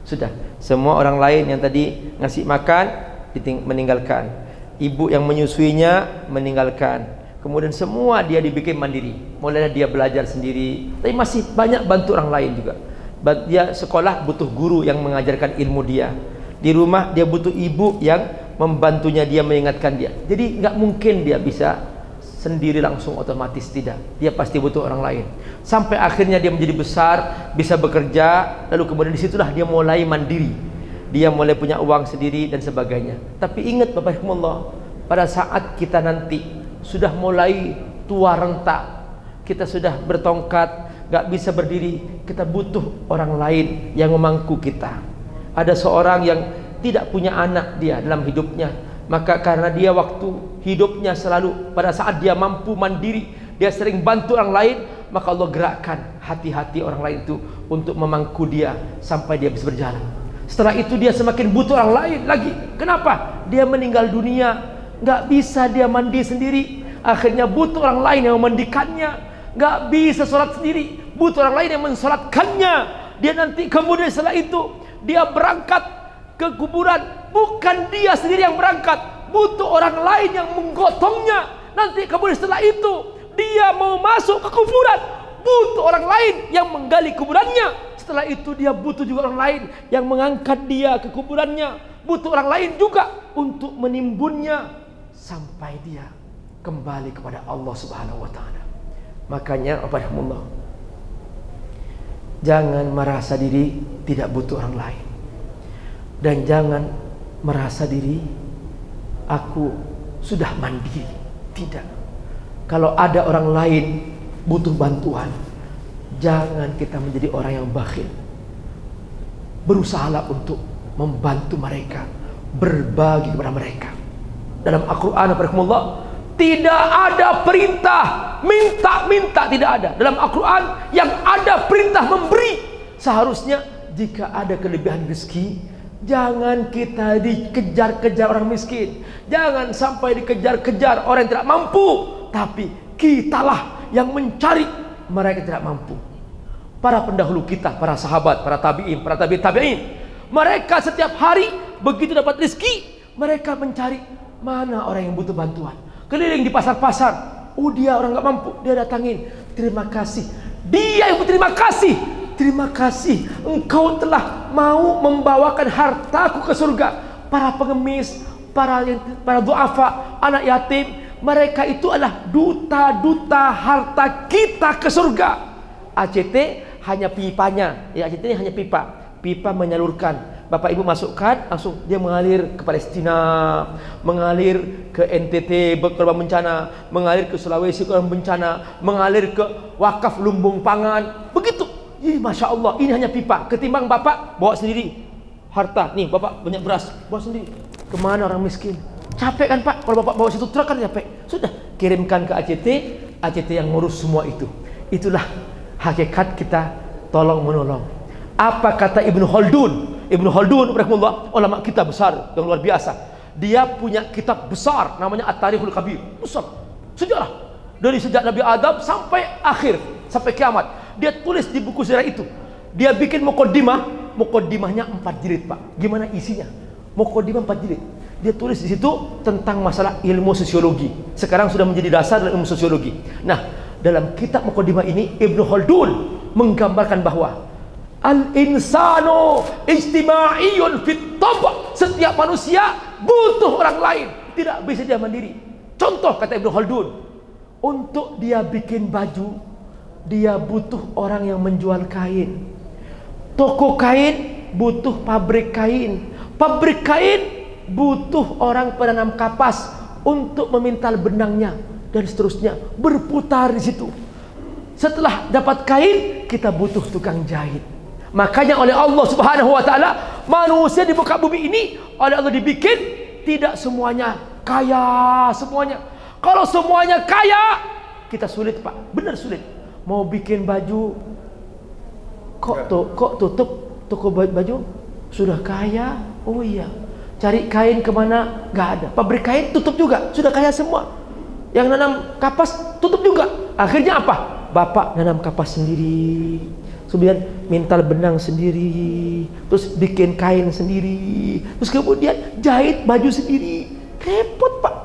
S1: Sudah, semua orang lain yang tadi ngasih makan meninggalkan. Ibu yang menyusuinya meninggalkan. Kemudian semua dia dibikin mandiri. Mulailah dia belajar sendiri. Tapi masih banyak bantu orang lain juga. Dia sekolah butuh guru yang mengajarkan ilmu dia. Di rumah dia butuh ibu yang membantunya, dia mengingatkan dia. Jadi nggak mungkin dia bisa sendiri langsung otomatis, tidak. Dia pasti butuh orang lain. Sampai akhirnya dia menjadi besar, bisa bekerja, lalu kemudian disitulah dia mulai mandiri. Dia mulai punya uang sendiri dan sebagainya. Tapi ingat Bapak Ibu, pada saat kita nanti sudah mulai tua renta, kita sudah bertongkat, gak bisa berdiri, kita butuh orang lain yang memangku kita. Ada seorang yang tidak punya anak dia dalam hidupnya, maka karena dia waktu hidupnya selalu pada saat dia mampu mandiri, dia sering bantu orang lain, maka Allah gerakkan hati-hati orang lain itu untuk memangku dia sampai dia bisa berjalan. Setelah itu dia semakin butuh orang lain lagi. Kenapa? Dia meninggal dunia, nggak bisa dia mandi sendiri, akhirnya butuh orang lain yang memandikannya. Nggak bisa sholat sendiri, butuh orang lain yang mensolatkannya. Dia nanti kemudian setelah itu dia berangkat ke kuburan, bukan dia sendiri yang berangkat, butuh orang lain yang menggotongnya. Nanti kemudian setelah itu dia mau masuk ke kuburan, butuh orang lain yang menggali kuburannya. Setelah itu dia butuh juga orang lain yang mengangkat dia ke kuburannya, butuh orang lain juga untuk menimbunnya sampai dia kembali kepada Allah Subhanahu wa taala. Makanya Alhamdulillah, jangan merasa diri tidak butuh orang lain, dan jangan merasa diri aku sudah mandiri. Tidak. Kalau ada orang lain butuh bantuan, jangan kita menjadi orang yang bakhil. Berusahalah untuk membantu mereka, berbagi kepada mereka. Dalam Al-Quran tidak ada perintah minta-minta, tidak ada. Dalam Al-Quran yang ada perintah memberi. Seharusnya jika ada kelebihan rezeki, jangan kita dikejar-kejar orang miskin, jangan sampai dikejar-kejar orang yang tidak mampu, tapi kitalah yang mencari mereka yang tidak mampu. Para pendahulu kita, para sahabat, para tabi'in, para tabi'in, mereka setiap hari begitu dapat rezeki, mereka mencari mana orang yang butuh bantuan. Keliling di pasar-pasar, dia orang nggak mampu, dia datangin, terima kasih. Dia yang berterima kasih. Terima kasih, engkau telah mau membawakan hartaku ke surga. Para pengemis, para duafa, anak yatim, mereka itu adalah duta-duta harta kita ke surga. ACT hanya pipanya, ya ACT ini hanya pipa menyalurkan. Bapak Ibu masukkan, langsung dia mengalir ke Palestina, mengalir ke NTT korban bencana, mengalir ke Sulawesi korban bencana, mengalir ke wakaf lumbung pangan. Begitu. Jadi Masya Allah, ini hanya pipa. Ketimbang Bapak bawa sendiri harta, nih Bapak banyak beras, bawa sendiri. Kemana orang miskin? Capek kan Pak, kalau Bapak bawa satu truk kan capek. Sudah, kirimkan ke ACT yang ngurus semua itu. Itulah hakikat kita tolong menolong. Apa kata Ibnu Khaldun? Ibnu Khaldun rahimahullah, ulama kita besar yang luar biasa. Dia punya kitab besar namanya At-Tarikhul Kabir. Besar. Sejarah dari sejak Nabi Adam sampai akhir, sampai kiamat. Dia tulis di buku sejarah itu. Dia bikin muqaddimahnya 4 jilid, Pak. Gimana isinya? Muqaddimah 4 jilid. Dia tulis di situ tentang masalah ilmu sosiologi. Sekarang sudah menjadi dasar dalam ilmu sosiologi. Nah, dalam kitab muqaddimah ini Ibnu Khaldun menggambarkan bahwa al-insanu ijtima'iyun fit tab'. Setiap manusia butuh orang lain, tidak bisa dia mandiri. Contoh kata Ibnu Khaldun, untuk dia bikin baju, dia butuh orang yang menjual kain. Toko kain butuh pabrik kain. Pabrik kain butuh orang penanam kapas untuk memintal benangnya dan seterusnya, berputar di situ. Setelah dapat kain, kita butuh tukang jahit. Makanya oleh Allah Subhanahu wa taala, manusia di muka bumi ini oleh Allah dibikin tidak semuanya kaya semuanya. Kalau semuanya kaya, kita sulit, Pak. Benar sulit. Mau bikin baju kok tutup toko baju? Sudah kaya? Oh iya. Cari kain kemana? Gak ada. Pabrik kain tutup juga. Sudah kaya semua. Yang nanam kapas tutup juga. Akhirnya apa? Bapak nanam kapas sendiri, kemudian mintal benang sendiri, terus bikin kain sendiri, terus kemudian jahit baju sendiri. Repot Pak.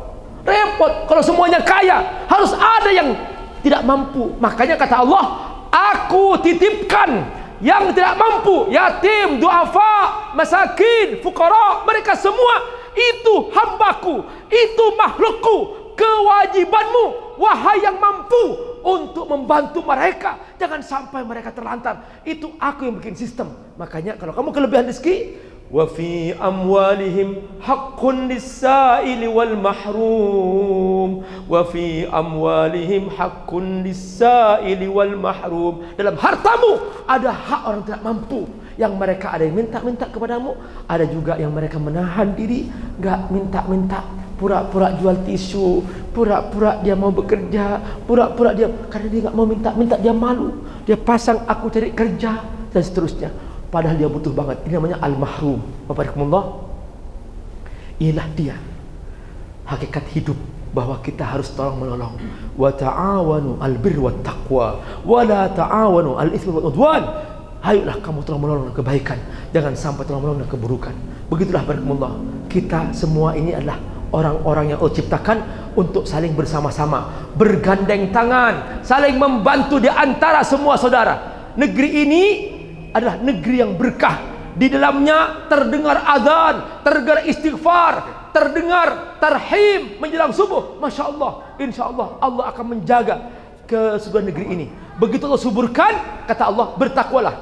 S1: Repot. Kalau semuanya kaya, harus ada yang tidak mampu. Makanya kata Allah, aku titipkan yang tidak mampu, yatim, duafa, masakin, fukara, mereka semua itu hambaku, itu makhlukku, kewajibanmu wahai yang mampu untuk membantu mereka, jangan sampai mereka terlantar. Itu aku yang bikin sistem. Makanya kalau kamu kelebihan rezeki, wa fi amwalihim haqqun lis-sa'ili wal mahrum, wa fi amwalihim haqqun lis-sa'ili wal mahrum. Dalam hartamu ada hak orang tidak mampu, yang mereka ada yang minta-minta kepadamu, ada juga yang mereka menahan diri, enggak minta-minta, pura-pura jual tisu, pura-pura dia mau bekerja, pura-pura dia karena dia enggak mau minta-minta, dia malu, dia pasang aku cari kerja dan seterusnya. Padahal dia butuh banget. Ini namanya al-mahrum. Bapak-bapak, inilah dia hakikat hidup, bahwa kita harus tolong menolong. Wa ta'awanu al-birri wat taqwa wa la ta'awanu al-itsmi wal udwan. Ayolah kamu tolong menolong kebaikan, jangan sampai tolong menolong keburukan. Begitulah barakalllah. Kita semua ini adalah orang-orang yang Allah ciptakan untuk saling bersama-sama, bergandeng tangan, saling membantu di antara semua saudara. Negeri ini adalah negeri yang berkah. Di dalamnya terdengar azan, terdengar istighfar, terdengar tarhim menjelang subuh. Masya Allah, insya Allah Allah akan menjaga kesuburan negeri ini. Begitu Allah suburkan, kata Allah, bertakwalah.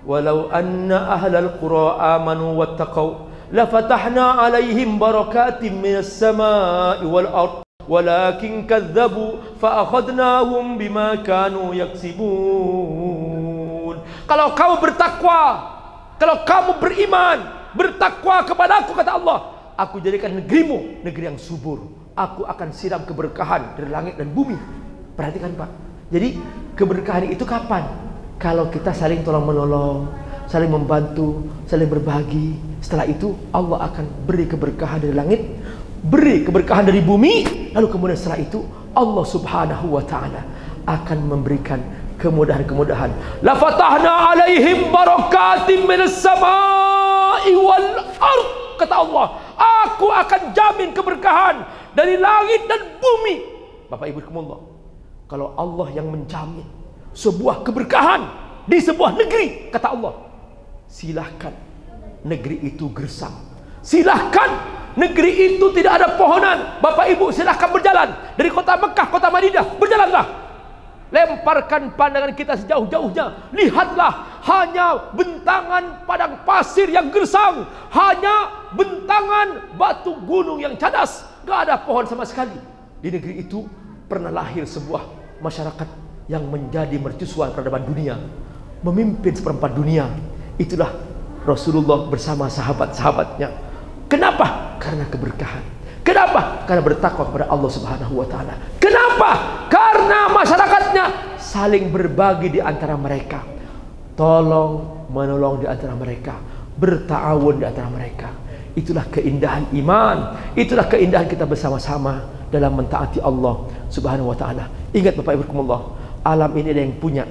S1: Walau anna ahlal qura amanu wattaqau lafatahna alaihim barakatim minas samai wal ard walakin kadzabu fa akhadnahum bima kanu yaksibun. Kalau kamu bertakwa, kalau kamu beriman, bertakwa kepadaku, kata Allah, aku jadikan negerimu negeri yang subur. Aku akan siram keberkahan dari langit dan bumi. Perhatikan Pak. Jadi keberkahan itu kapan? Kalau kita saling tolong menolong, saling membantu, saling berbagi. Setelah itu Allah akan beri keberkahan dari langit, beri keberkahan dari bumi. Lalu kemudian setelah itu Allah subhanahu wa ta'ala akan memberikan kemudahan-kemudahan. La fatahna alaihim barakatim minas samai wal ard, kata Allah, aku akan jamin keberkahan dari langit dan bumi. Bapak Ibu sekalian, kalau Allah yang menjamin sebuah keberkahan di sebuah negeri, kata Allah, silahkan negeri itu gersang, silahkan negeri itu tidak ada pohonan. Bapak Ibu silahkan berjalan dari kota Mekah, kota Madinah, berjalanlah. Lemparkan pandangan kita sejauh-jauhnya. Lihatlah, hanya bentangan padang pasir yang gersang, hanya bentangan batu gunung yang cadas, gak ada pohon sama sekali. Di negeri itu pernah lahir sebuah masyarakat yang menjadi mercusuar peradaban dunia, memimpin seperempat dunia. Itulah Rasulullah bersama sahabat-sahabatnya. Kenapa? Karena keberkahan. Kenapa? Karena bertakwa kepada Allah subhanahu wa ta'ala. Kenapa? Karena masyarakatnya saling berbagi di antara mereka, tolong menolong di antara mereka, berta'awun di antara mereka. Itulah keindahan iman, itulah keindahan kita bersama-sama dalam mentaati Allah subhanahu wa ta'ala. Ingat Bapak Ibu sekalian, alam ini ada yang punya,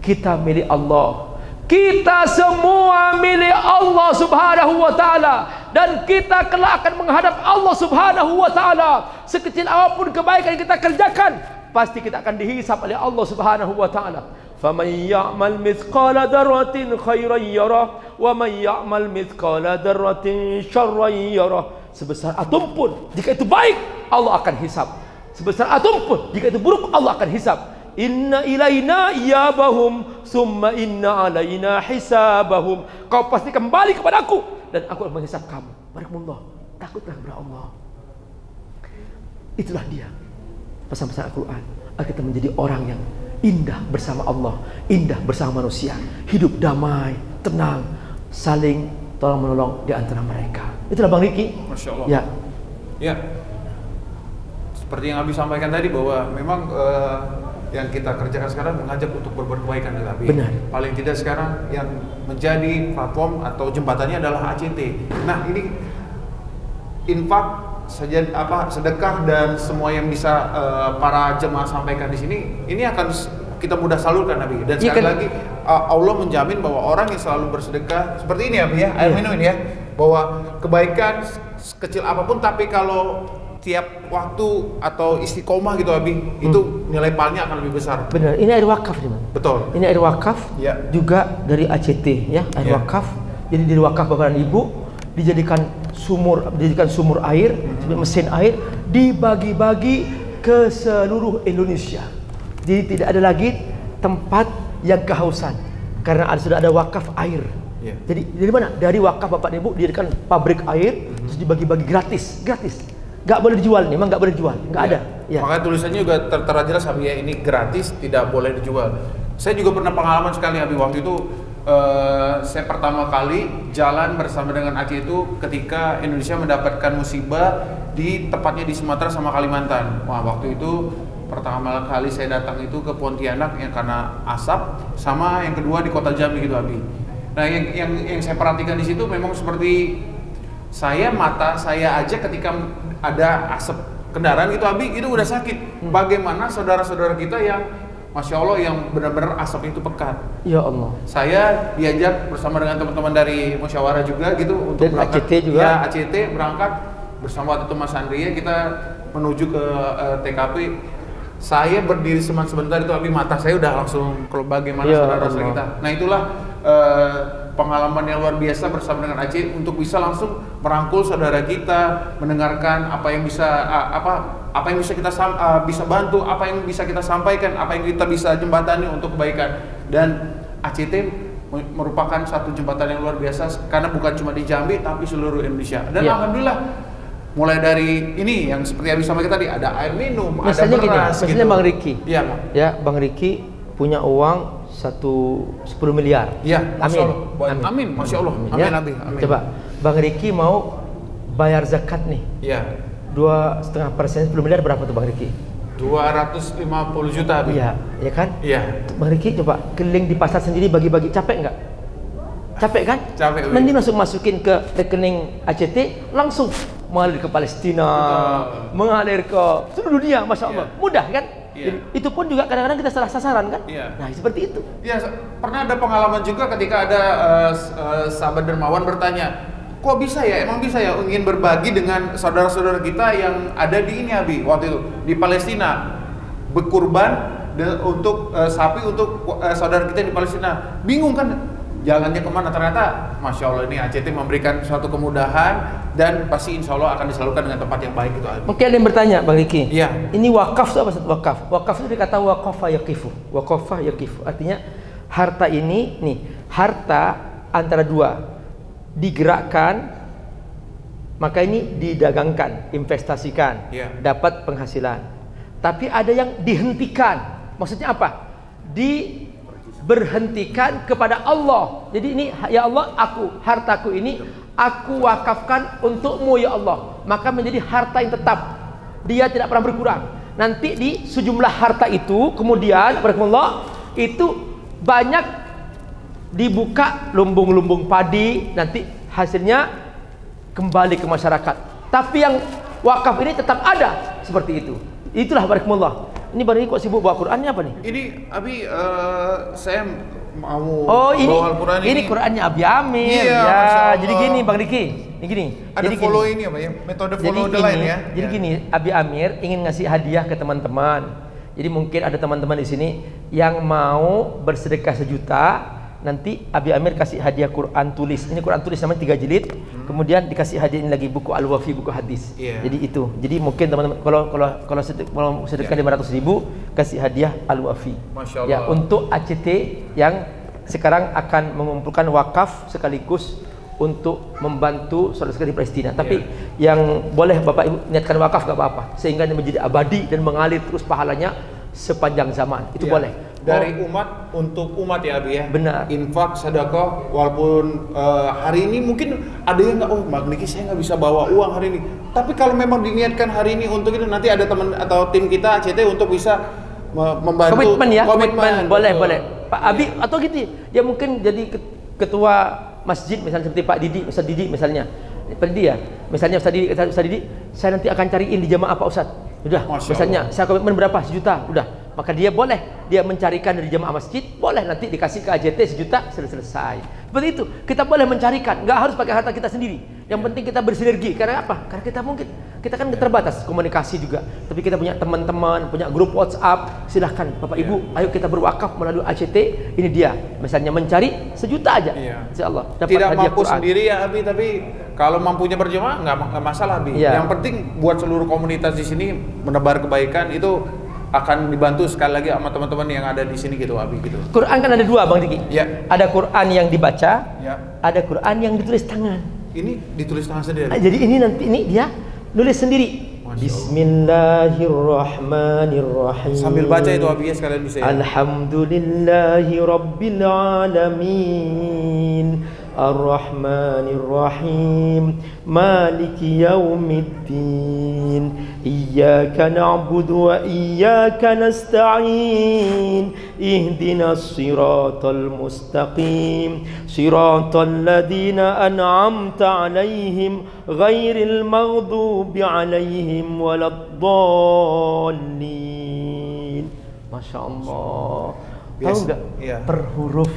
S1: kita milik Allah. Kita semua milik Allah subhanahu wa ta'ala, dan kita kelak akan menghadap Allah subhanahu wa ta'ala. Sekecil apapun kebaikan yang kita kerjakan, pasti kita akan dihisab oleh Allah subhanahu wa ta'ala. Faman ya'mal mithqala dzarratin khairan yarah wa man ya'mal mithqala dzarratin syarran yarah. Sebesar atom pun jika itu baik, Allah akan hisab. Sebesar atom pun jika itu buruk, Allah akan hisab. Inna ilaina iyabahum summa inna alaina hisabahum. Kau pasti kembali kepadaku dan aku akan menghisab kamu. Barakallah, takutlah kepada Allah. Itulah dia pesan-pesan Al-Quran, agar kita menjadi orang yang indah bersama Allah, indah bersama manusia, hidup damai, tenang, saling tolong menolong di antara mereka. Itulah Bang Riki.
S2: Masya Allah.
S1: Ya.
S2: Ya. Seperti yang Abi sampaikan tadi, bahwa memang yang kita kerjakan sekarang mengajak untuk berbuat kebaikan, tetapi
S1: Benar.
S2: paling tidak sekarang yang menjadi platform atau jembatannya adalah ACT. Nah, ini infak sedekah dan semua yang bisa para jemaah sampaikan di sini, ini akan kita mudah salurkan, Nabi. Dan sekali lagi Allah menjamin bahwa orang yang selalu bersedekah seperti ini, Abi ya, air minum ini ya, bahwa kebaikan kecil apapun, tapi kalau tiap waktu atau istiqomah gitu, Abi, itu nilai pahalanya akan lebih besar.
S1: Benar, ini air wakaf nih, Bang.
S2: Betul.
S1: Ini air wakaf,
S2: Ya.
S1: juga dari ACT ya, air
S2: Ya.
S1: wakaf. Jadi dari wakaf Bapak dan Ibu dijadikan sumur air, mesin air, dibagi-bagi ke seluruh Indonesia. Jadi tidak ada lagi tempat yang kehausan karena sudah ada wakaf air.
S2: Ya.
S1: Jadi dari mana? Dari wakaf Bapak dan Ibu dijadikan pabrik air, terus dibagi-bagi gratis. Nggak boleh dijual nih, memang nggak boleh dijual, nggak ada. Ya.
S2: Makanya tulisannya juga tertera jelas, Abi ya, ini gratis, tidak boleh dijual. Saya juga pernah pengalaman sekali, Abi, waktu itu saya pertama kali jalan bersama dengan Aceh itu ketika Indonesia mendapatkan musibah tepatnya di Sumatera sama Kalimantan. Wah, waktu itu pertama kali saya datang itu ke Pontianak yang karena asap, sama yang kedua di Kota Jambi gitu, Abi. Nah, yang saya perhatikan di situ memang seperti mata saya aja ketika ada asap kendaraan gitu, Abi, itu udah sakit. Bagaimana saudara-saudara kita yang Masya Allah yang benar-benar asap itu pekat.
S1: Ya Allah.
S2: Saya diajak bersama dengan teman-teman dari musyawarah juga gitu untuk
S1: dan
S2: berangkat.
S1: ACT juga.
S2: Ya, ACT berangkat bersama waktu itu Mas Andria, kita menuju ke TKP. Saya berdiri sebentar itu, Abi, mata saya udah langsung bagaimana
S1: Ya
S2: saudara-saudara
S1: Allah.
S2: kita. Nah, itulah pengalaman yang luar biasa bersama dengan Aceh untuk bisa langsung merangkul saudara kita, mendengarkan apa yang bisa apa yang bisa kita bisa bantu, apa yang bisa kita sampaikan, apa yang kita bisa jembatani untuk kebaikan. Dan ACT merupakan satu jembatan yang luar biasa karena bukan cuma di Jambi tapi seluruh Indonesia. Dan
S1: Ya.
S2: alhamdulillah mulai dari ini yang seperti yang disampaikan tadi, ada air minum,
S1: Misalnya
S2: ada beras
S1: misalnya
S2: gitu.
S1: Bang Riki.
S2: Iya, Pak.
S1: Ya, Bang Riki punya uang 10 miliar.
S2: Iya, Masya Allah. Amin, Masya Allah. Amin,
S1: Ya.
S2: Nabi. Amin.
S1: Coba, Bang Riki mau bayar zakat nih.
S2: Iya.
S1: 2,5% 10 miliar berapa tuh Bang Riki?
S2: 250 juta, Abi.
S1: Iya, ya kan?
S2: Iya.
S1: Bang Riki coba keliling di pasar sendiri bagi-bagi, capek nggak? Capek kan?
S2: Capek, Abi.
S1: Nanti langsung masukin ke rekening ACT, langsung mengalir ke Palestina, mengalir ke seluruh dunia, Masya Allah.
S2: Iya.
S1: Mudah kan?
S2: Iya.
S1: Itu pun juga kadang-kadang kita salah sasaran kan?
S2: Iya.
S1: Nah, seperti itu.
S2: Ya, pernah ada pengalaman juga ketika ada sahabat dermawan bertanya, kok bisa ya, emang bisa ya ingin berbagi dengan saudara-saudara kita yang ada di ini, Abi, waktu itu di Palestina, berkurban untuk sapi untuk saudara kita di Palestina. Bingung kan jalannya kemana, ternyata Masya Allah ini ACT memberikan suatu kemudahan dan pasti insya Allah akan disalurkan dengan tempat yang baik itu, Abi.
S1: Mungkin ada yang bertanya, Bang Riki.
S2: Iya.
S1: Ini wakaf itu apa? Wakaf. Wakaf itu dikata waqafa yaqifu. Waqafa yaqifu. Artinya harta ini nih, harta antara dua digerakkan, maka ini didagangkan, investasikan, dapat penghasilan. Tapi ada yang dihentikan. Maksudnya apa? Diberhentikan kepada Allah. Jadi ini, ya Allah, hartaku ini aku wakafkan untukmu ya Allah, maka menjadi harta yang tetap, dia tidak pernah berkurang. Nanti di sejumlah harta itu kemudian barakallah itu banyak dibuka lumbung-lumbung padi, nanti hasilnya kembali ke masyarakat. Tapi yang wakaf ini tetap ada seperti itu. Itulah barakallah. Ini baru ini kok sibuk bawa Quran, ini apa nih?
S2: Ini, Abi, saya mau
S1: ini
S2: bawa Al-Quran
S1: ini Qurannya Abi Amir.
S2: Iya,
S1: Ya,
S2: Masya Allah.
S1: jadi gini Bang Riki, ini gini.
S2: Ada
S1: jadi
S2: follow
S1: gini.
S2: ini apa ya? Metode
S1: Jadi
S2: follow the
S1: gini,
S2: line ya.
S1: Jadi gini, Abi Amir ingin ngasih hadiah ke teman-teman. Jadi mungkin ada teman-teman di sini yang mau bersedekah 1 juta, nanti Abi Amir kasih hadiah Quran tulis. Ini Quran tulis namanya 3 jilid. Kemudian dikasih hadiah ini lagi buku Al-Wafi, buku hadis. Jadi itu. Jadi mungkin teman-teman kalau sedekah 500.000 kasih hadiah Al-Wafi.
S2: Masya Allah.
S1: Ya, untuk ACT yang sekarang akan mengumpulkan wakaf sekaligus untuk membantu saudara-saudara di Palestina. Tapi yang boleh Bapak Ibu niatkan wakaf gak apa-apa, sehingga ini menjadi abadi dan mengalir terus pahalanya sepanjang zaman. Itu boleh.
S2: Dari umat untuk umat ya, Abi ya.
S1: Benar.
S2: Infak, sedekah, walaupun hari ini mungkin ada yang nggak, Bang Niki saya nggak bisa bawa uang hari ini. Tapi kalau memang diniatkan hari ini untuk itu, nanti ada teman atau tim kita ACT untuk bisa membantu.
S1: Komitmen ya, komitmen. Boleh,
S2: betul.
S1: boleh. Pak Abi atau gitu. Ya mungkin jadi ketua masjid misalnya seperti Pak Didi, Ustaz Didi misalnya. Seperti dia. Misalnya Ustaz Didi, saya nanti akan cariin di jamaah Pak Ustaz. Udah, misalnya saya komitmen berapa? 1 juta. Udah. Maka dia boleh dia mencarikan dari jamaah masjid, boleh nanti dikasih ke AJT 1 juta, selesai. Seperti itu. Kita boleh mencarikan, nggak harus pakai harta kita sendiri. Yang penting kita bersinergi. Karena apa? Karena kita kan terbatas komunikasi juga. Tapi kita punya teman-teman, punya grup WhatsApp. Silahkan Bapak Ibu, ayo kita berwakaf melalui AJT. Ini dia. Misalnya mencari 1 juta aja. Insyaallah dapat
S2: tidak
S1: hadiah
S2: mampu
S1: Quran.
S2: sendiri ya Abi, tapi kalau mampunya berjamaah nggak masalah Abi. Yang penting buat seluruh komunitas di sini menebar kebaikan itu akan dibantu sekali lagi sama teman-teman yang ada di sini gitu Abi gitu.
S1: Quran kan ada 2 Bang Diki.
S2: Ya.
S1: Ada Quran yang dibaca,
S2: ya.
S1: ada Quran yang ditulis tangan.
S2: Ini ditulis tangan sendiri.
S1: Jadi ini dia nulis sendiri. Bismillahirrahmanirrahim.
S2: Sambil baca itu Abi ya sekalian bisa ya.
S1: Alhamdulillahi rabbil alamin. Ar-Rahmanir-Rahim. Maliki yaumiddin. Iyyaka na'budu wa iyyaka nasta'in. Ihdinas siratal mustaqim. Siratal ladzina an'amta 'alaihim ghairil maghdubi 'alaihim waladdallin. Masya Allah. Tahu enggak? Per huruf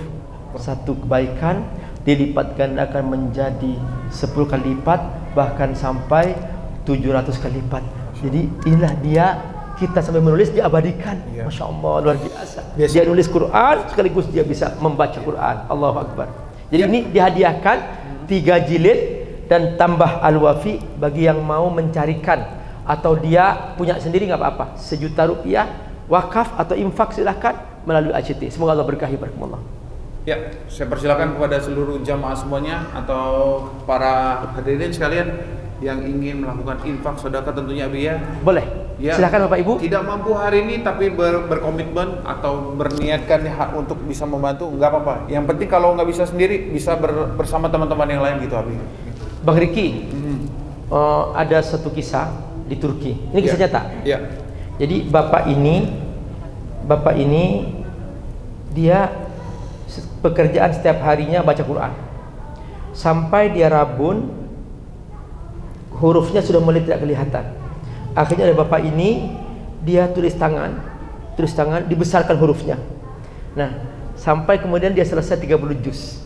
S1: satu kebaikan dilipat gandakan menjadi 10 kali lipat, bahkan sampai 700 kali lipat. Jadi inilah dia, kita sampai menulis diabadikan. Masya Allah, luar biasa. Dia nulis Quran sekaligus dia bisa membaca Quran. Allahu Akbar. Jadi ini dihadiahkan 3 jilid dan tambah al-wafi bagi yang mau mencarikan, atau dia punya sendiri nggak apa-apa. 1 juta rupiah wakaf atau infak silahkan melalui ACT. Semoga Allah berkahi barakallah.
S2: Ya, saya persilakan kepada seluruh jamaah semuanya atau para hadirin sekalian yang ingin melakukan infak sedekah tentunya Abi ya.
S1: Boleh. Ya, silakan Bapak Ibu.
S2: Tidak mampu hari ini tapi berkomitmen atau berniatkan untuk bisa membantu, nggak apa-apa. Yang penting kalau nggak bisa sendiri bisa bersama teman-teman yang lain gitu Abi.
S1: Bang Riki, ada satu kisah di Turki. Ini kisah nyata.
S2: Ya.
S1: Jadi bapak ini dia pekerjaan setiap harinya baca Quran. Sampai dia rabun, hurufnya sudah mulai tidak kelihatan. Akhirnya oleh bapak ini dia tulis tangan, dibesarkan hurufnya. Nah, sampai kemudian dia selesai 30 juz.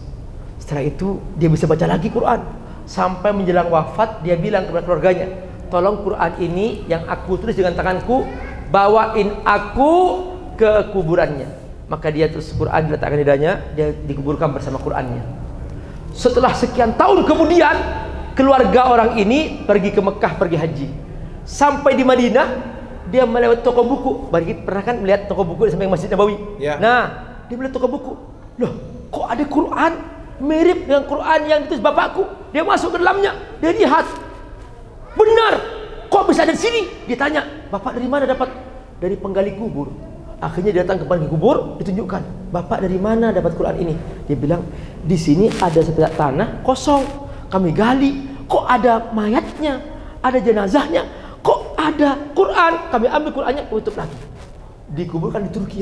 S1: Setelah itu dia bisa baca lagi Quran. Sampai menjelang wafat dia bilang kepada keluarganya, tolong Quran ini yang aku tulis dengan tanganku, bawain aku ke kuburannya. Maka dia terus Quran diletakkan di dadanya, dia dikuburkan bersama Qurannya. Setelah sekian tahun kemudian, keluarga orang ini pergi ke Mekah, pergi haji. Sampai di Madinah, dia melewati toko buku. Bagi pernah kan melihat toko buku di samping Masjid Nabawi? Ya. Nah, dia melihat toko buku. Loh, kok ada Quran mirip dengan Quran yang ditulis bapakku? Dia masuk ke dalamnya, dia lihat. Benar, kok bisa ada di sini? Dia tanya, bapak dari mana dapat? Dari penggali kubur. Akhirnya dia datang ke penggali kubur, ditunjukkan, bapak dari mana dapat Quran ini? Dia bilang, di sini ada sepetak tanah kosong, kami gali. Kok ada mayatnya, ada jenazahnya, kok ada Quran? Kami ambil Qurannya, tutup lagi. Dikuburkan di Turki.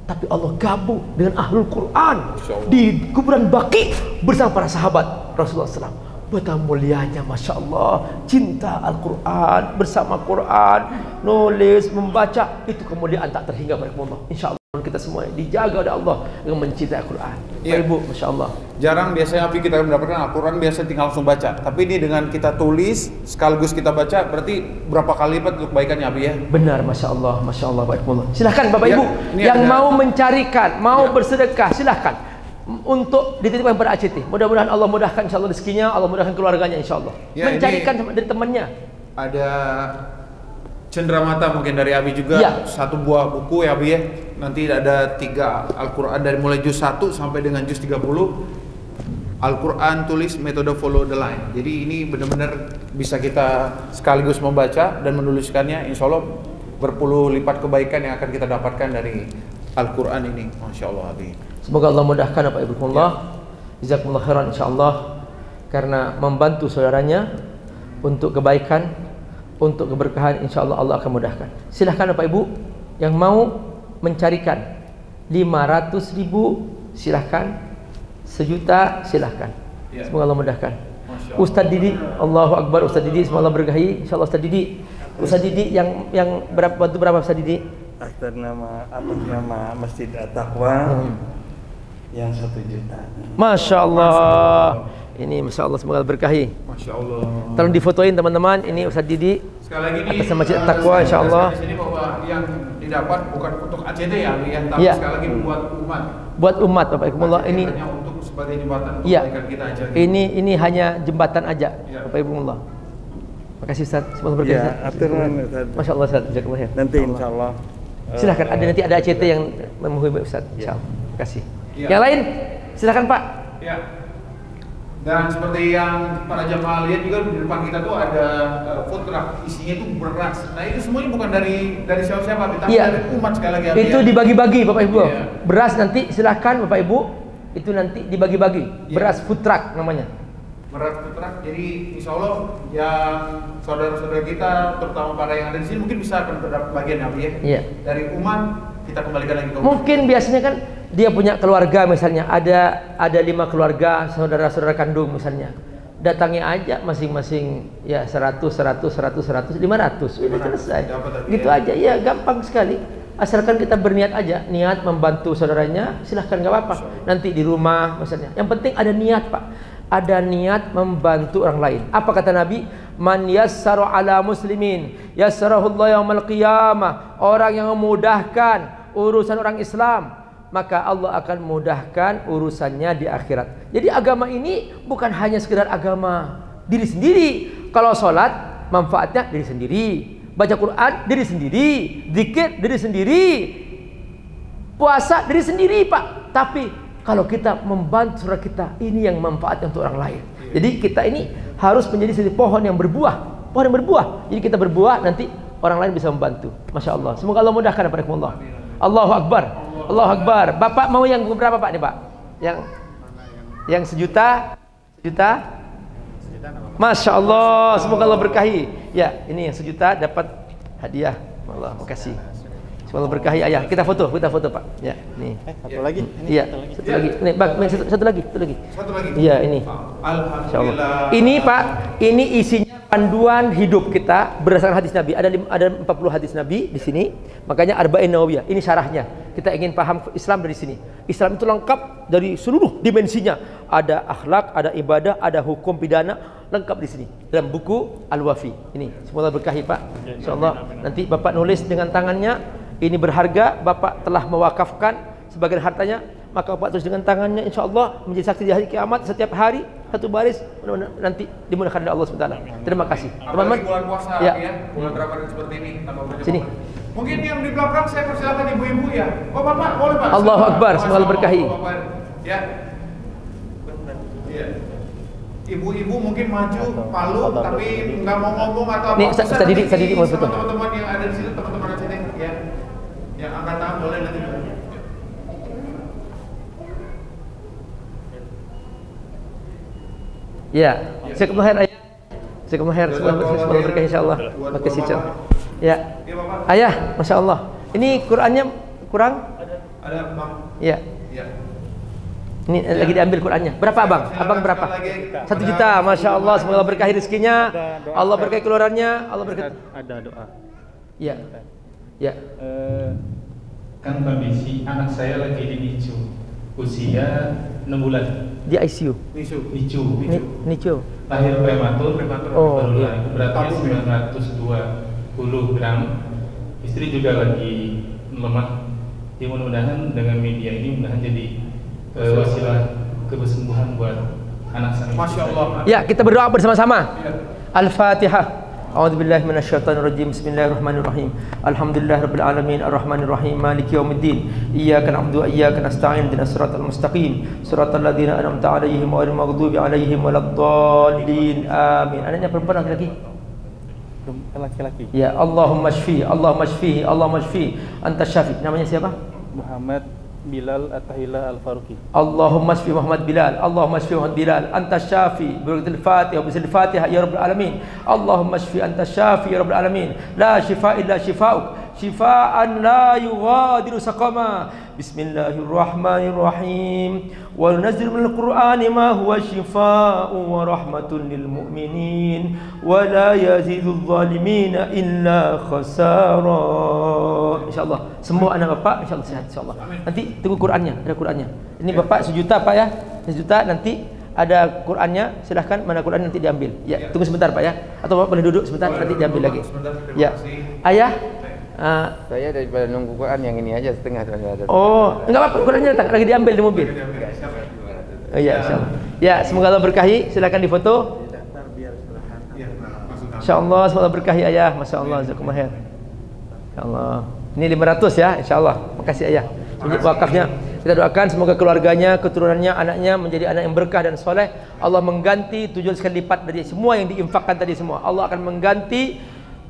S1: Tapi Allah gabung dengan ahlul Quran di kuburan Baqi bersama para sahabat Rasulullah SAW. Betapa mulianya, Masya Allah, cinta Al-Quran, bersama Quran, nulis, membaca, itu kemuliaan tak terhingga barakallah. Insya Allah kita semua dijaga oleh Allah dengan mencintai Al-Quran. Ya. Ibu, Masya Allah.
S2: Jarang biasanya Abi kita mendapatkan Al-Quran biasa tinggal langsung baca. Tapi ini dengan kita tulis sekaligus kita baca, berarti berapa kali lipat untuk kebaikannya Abi ya? Benar,
S1: Masya Allah, barakallah. Silahkan Bapak Ibu yang mau mencarikan, mau bersedekah, silahkan. Untuk dititipkan pada ACT. Mudah-mudahan Allah mudahkan insyaallah rezekinya, Allah mudahkan keluarganya insyaallah. Ya, mencarikan dari temannya.
S2: Ada cenderamata mungkin dari Abi juga, satu buah buku ya Abi ya. Nanti ada 3 Al-Quran dari mulai juz 1 sampai dengan juz 30. Al-Quran tulis metode follow the line. Jadi ini benar-benar bisa kita sekaligus membaca dan menuliskannya, insyaallah berpuluh lipat kebaikan yang akan kita dapatkan dari Al-Quran ini. Masya Allah Abi.
S1: Semoga Allah mudahkan Bapak Ibu Allah. Jazakumullah khairan insyaallah, karena membantu saudaranya untuk kebaikan, untuk keberkahan, insyaallah Allah akan mudahkan. Silahkan Bapak Ibu yang mau mencarikan 500.000 silahkan, 1 juta silahkan. Semoga Allah mudahkan. Ustaz Didi, Allahu Akbar. Ustaz Didi, semoga Allah berkahi. Insyaallah Ustaz Didi. Ustaz Didi yang berapa bantu berapa Ustaz Didi?
S7: Atas nama Masjid At-Taqwa yang 1 juta.
S1: Masya Allah. Ini Masya Allah, semoga Allah berkahi.
S2: Masya Allah.
S1: Tolong difotoin teman-teman. Ini Ustaz Didi.
S2: Sekali lagi nih,
S1: atas Masjid At-Taqwa, Insya Allah.
S2: Di sini bahwa yang didapat bukan untuk ACT ya, tapi sekali lagi buat umat.
S1: Buat umat, Bapak Ibu Allah. Ini
S2: hanya untuk sebagai jembatan untuk kebaikan kita aja.
S1: Ini hanya jembatan aja, Bapak Ibu Allah. Makasih Ustaz. Semoga berkahi.
S7: Ya, aturan Ustaz.
S1: Masya Allah Ustaz. Jazakallah khair.
S7: Nanti Insya Allah.
S1: Silahkan, nanti ada ACT yang menghubungi Ustaz. Insya Allah. Terima kasih. Yang lain, silahkan Pak.
S2: Ya. Dan seperti yang para jamaah lihat juga di depan kita tuh ada food truck, isinya itu beras. Nah itu semuanya bukan dari siapa-siapa, tapi dari umat sekali lagi.
S1: Itu dibagi-bagi Bapak Ibu. Beras nanti silahkan Bapak Ibu, itu nanti dibagi-bagi. Beras food truck namanya.
S2: Beras food truck. Jadi insya Allah yang saudara-saudara kita, terutama para yang ada di sini mungkin bisa akan terdapat bagian ya. Dari umat kita kembalikan lagi ke umat.
S1: Mungkin biasanya kan dia punya keluarga misalnya, ada 5 keluarga saudara-saudara kandung misalnya, datangi aja masing-masing ya 100, 500, udah selesai gitu aja ya, gampang sekali, asalkan kita berniat aja, niat membantu saudaranya, silahkan, nggak apa-apa. Nanti di rumah misalnya, yang penting ada niat Pak, ada niat membantu orang lain. Apa kata Nabi? Man yassara ala muslimin yassarahullahu yaumal qiyamah. Orang yang memudahkan urusan orang Islam, maka Allah akan mudahkan urusannya di akhirat. Jadi agama ini bukan hanya sekedar agama diri sendiri. Kalau sholat, manfaatnya diri sendiri. Baca Quran, diri sendiri. Zikir, diri sendiri. Puasa, diri sendiri Pak. Tapi kalau kita membantu saudara kita, ini yang manfaatnya untuk orang lain. Jadi kita ini harus menjadi seperti pohon yang berbuah. Pohon yang berbuah. Jadi kita berbuah, nanti orang lain bisa membantu. Masya Allah. Semoga Allah mudahkan kepada Allah. Allahu Akbar. Allahu Akbar. Bapak mau yang berapa Pak nih Pak? Yang 1 juta? 1 juta? Masya Allah. Semoga Allah berkahi. Ya, ini yang 1 juta dapat hadiah. Allah, makasih. Semoga Allah berkahi. Ayah, kita foto Pak. Ya, nih.
S6: Satu lagi.
S1: Iya, satu lagi. Nih, Bang, satu lagi. Iya, ini. Alhamdulillah. Ini Pak, ini isinya panduan hidup kita berdasarkan hadis Nabi. Ada 40 hadis Nabi di sini. Makanya Arba'in Nawawiyah. Ini syarahnya. Kita ingin paham Islam dari sini. Islam itu lengkap dari seluruh dimensinya. Ada akhlak, ada ibadah, ada hukum pidana, lengkap di sini. Dalam buku Al-Wafi. Ini. Semoga berkahi Pak. Insyaallah nanti Bapak nulis dengan tangannya. Ini berharga. Bapak telah mewakafkan sebagian hartanya. Maka Bapak tulis dengan tangannya. Insyaallah menjadi saksi di hari kiamat setiap hari. Satu baris, nanti dimudahkan oleh Allah SWT. Terima kasih teman-teman.
S2: Bulan puasa ya, bulan Ramadan seperti ini.
S1: Sini.
S2: Mungkin yang di belakang saya persilakan ibu-ibu ya. Oh Bapak, boleh Pak.
S1: Allahu Akbar, semoga Allah berkahi.
S2: Ya. Ibu-ibu mungkin maju palu tapi nggak mau ngomong atau apa.
S1: Nih, Ustaz Didi mau foto.
S2: Teman-teman yang ada di sini, teman-teman di sini ya. Yang angkat tangan boleh nanti.
S1: Ya, Jazakumullah khair ayah. Jazakumullah khair, semoga berkah insyaallah. Makasih insyaallah. Ya. Ayah, Masya Allah. Ini Qurannya kurang?
S2: Ada Bang.
S1: Ya. Ini lagi diambil Qurannya. Berapa Abang? Abang berapa? 1 juta. Masya Allah. Semoga Allah berkahi rezekinya. Allah berkahi keluarannya. Allah berkahi.
S6: Ada doa.
S1: Ya. Ya.
S9: Kan kondisi anak saya lagi di NICU, usia 6 bulan.
S1: Di ICU. NICU.
S9: Lahir prematur.
S1: Oh,
S9: baru
S1: iya.
S9: lahir. Beratnya 920 gram. Istri juga lagi lemah. Ya mudah-mudahan dengan media ini mudah-mudahan jadi wasilah kesembuhan buat anak saya.
S2: Masya Allah.
S1: Ya, kita berdoa bersama-sama. Al-Fatihah. A'udzubillahi minasyaitonirrajim. Bismillahirrahmanirrahim. Alhamdulillahirabbil alamin arrahmanir rahim maliki yaumiddin. Iyyaka na'budu wa iyyaka nasta'in ihdinas siratal mustaqim. Siratal ladzina an'amta 'alaihim ghairil maghdubi 'alaihim waladdallin. Amin. Anaknya perempuan laki-laki?
S6: Laki-laki.
S1: Ya, Allahumma shfi, Allahumma shfi, Allahumma shfi. Anta syafi. Namanya siapa?
S6: Muhammad Bilal At-Tahila Al-Faruqi.
S1: Allahumma shfi Muhammad Bilal, Allahumma shfi Muhammad Bilal, anta syafi, biratil Fatihah, bisil Fatihah ya Rabbal alamin. Allahumma shfi anta syafi ya Rabbal alamin. La shifa illa shifauk, Shifaan la yughadiru saqama. Bismillahirrahmanirrahim. Wa nunazzilu minal Qur'ani ma huwa shifaa'un wa rahmatun lil mu'minin wa la yazidul zalimina illa khasara. Insyaallah semua anak bapak insyaallah sehat insyaallah. Nanti tunggu Qur'annya, ada Qur'annya. Ini bapak sejuta Pak ya. Sejuta nanti ada Qur'annya, silahkan mana Qur'an nanti diambil. Ya, tunggu sebentar Pak ya. Atau Bapak boleh duduk sebentar nanti diambil lagi. Ya. Ayah
S3: Saya daripada nunggu Quran yang ini aja setengah.
S1: Oh, enggak apa-apa, Qur'annya datang lagi diambil di mobil. Oh iya, insyaallah. Ya, semoga Allah berkahi, silakan difoto. Insyaallah semoga Allah berkahi ayah, masyaallah jazakumullah khair. Insyaallah. Ini 500 ya, insyaallah. Makasih ayah. Untuk wakafnya kita doakan semoga keluarganya, keturunannya, anaknya menjadi anak yang berkah dan soleh. Allah mengganti 700 kali lipat dari semua yang diinfakkan tadi semua. Allah akan mengganti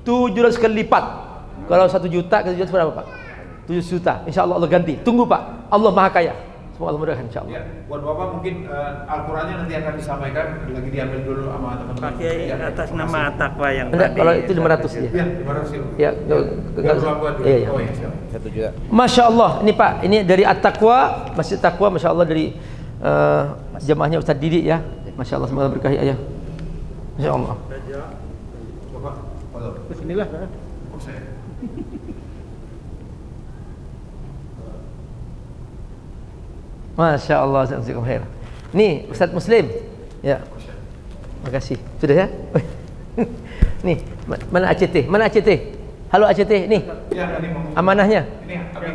S1: 700 kali lipat. Kalau 1 juta ke 7 juta berapa Pak? 7 juta. Insya Allah Allah ganti. Tunggu Pak. Allah Maha Kaya. Semoga Allah mudahkan insya Allah.
S2: Ya, buat Bapak mungkin Al-Qur'annya nanti akan disampaikan, lagi diambil dulu sama teman-teman.
S7: Pak Kiai atas nama Takwa yang
S1: enggak,
S7: tadi.
S1: kalau itu 500 ya.
S2: Iya, 500.
S1: Ya, enggak iya.
S2: Oh iya, siap.
S3: 1 juta.
S1: Masya Allah. Ini Pak, ini dari At-Taqwa, Masjid Taqwa, Masya Allah dari jemaahnya Ustaz Didik ya. Masya Allah semoga berkahi ayah. Masya Allah.
S2: Bapak, foto.
S6: Bismillah.
S2: Oh, saya.
S1: Masya Allah, jazakumullah khair. Nih Ustaz Muslim. Ya. Makasih. Sudah ya? Nih, mana ACT? Mana ACT? Halo ACT, nih.
S2: Ya, ini
S1: amanahnya.
S2: Ini kami.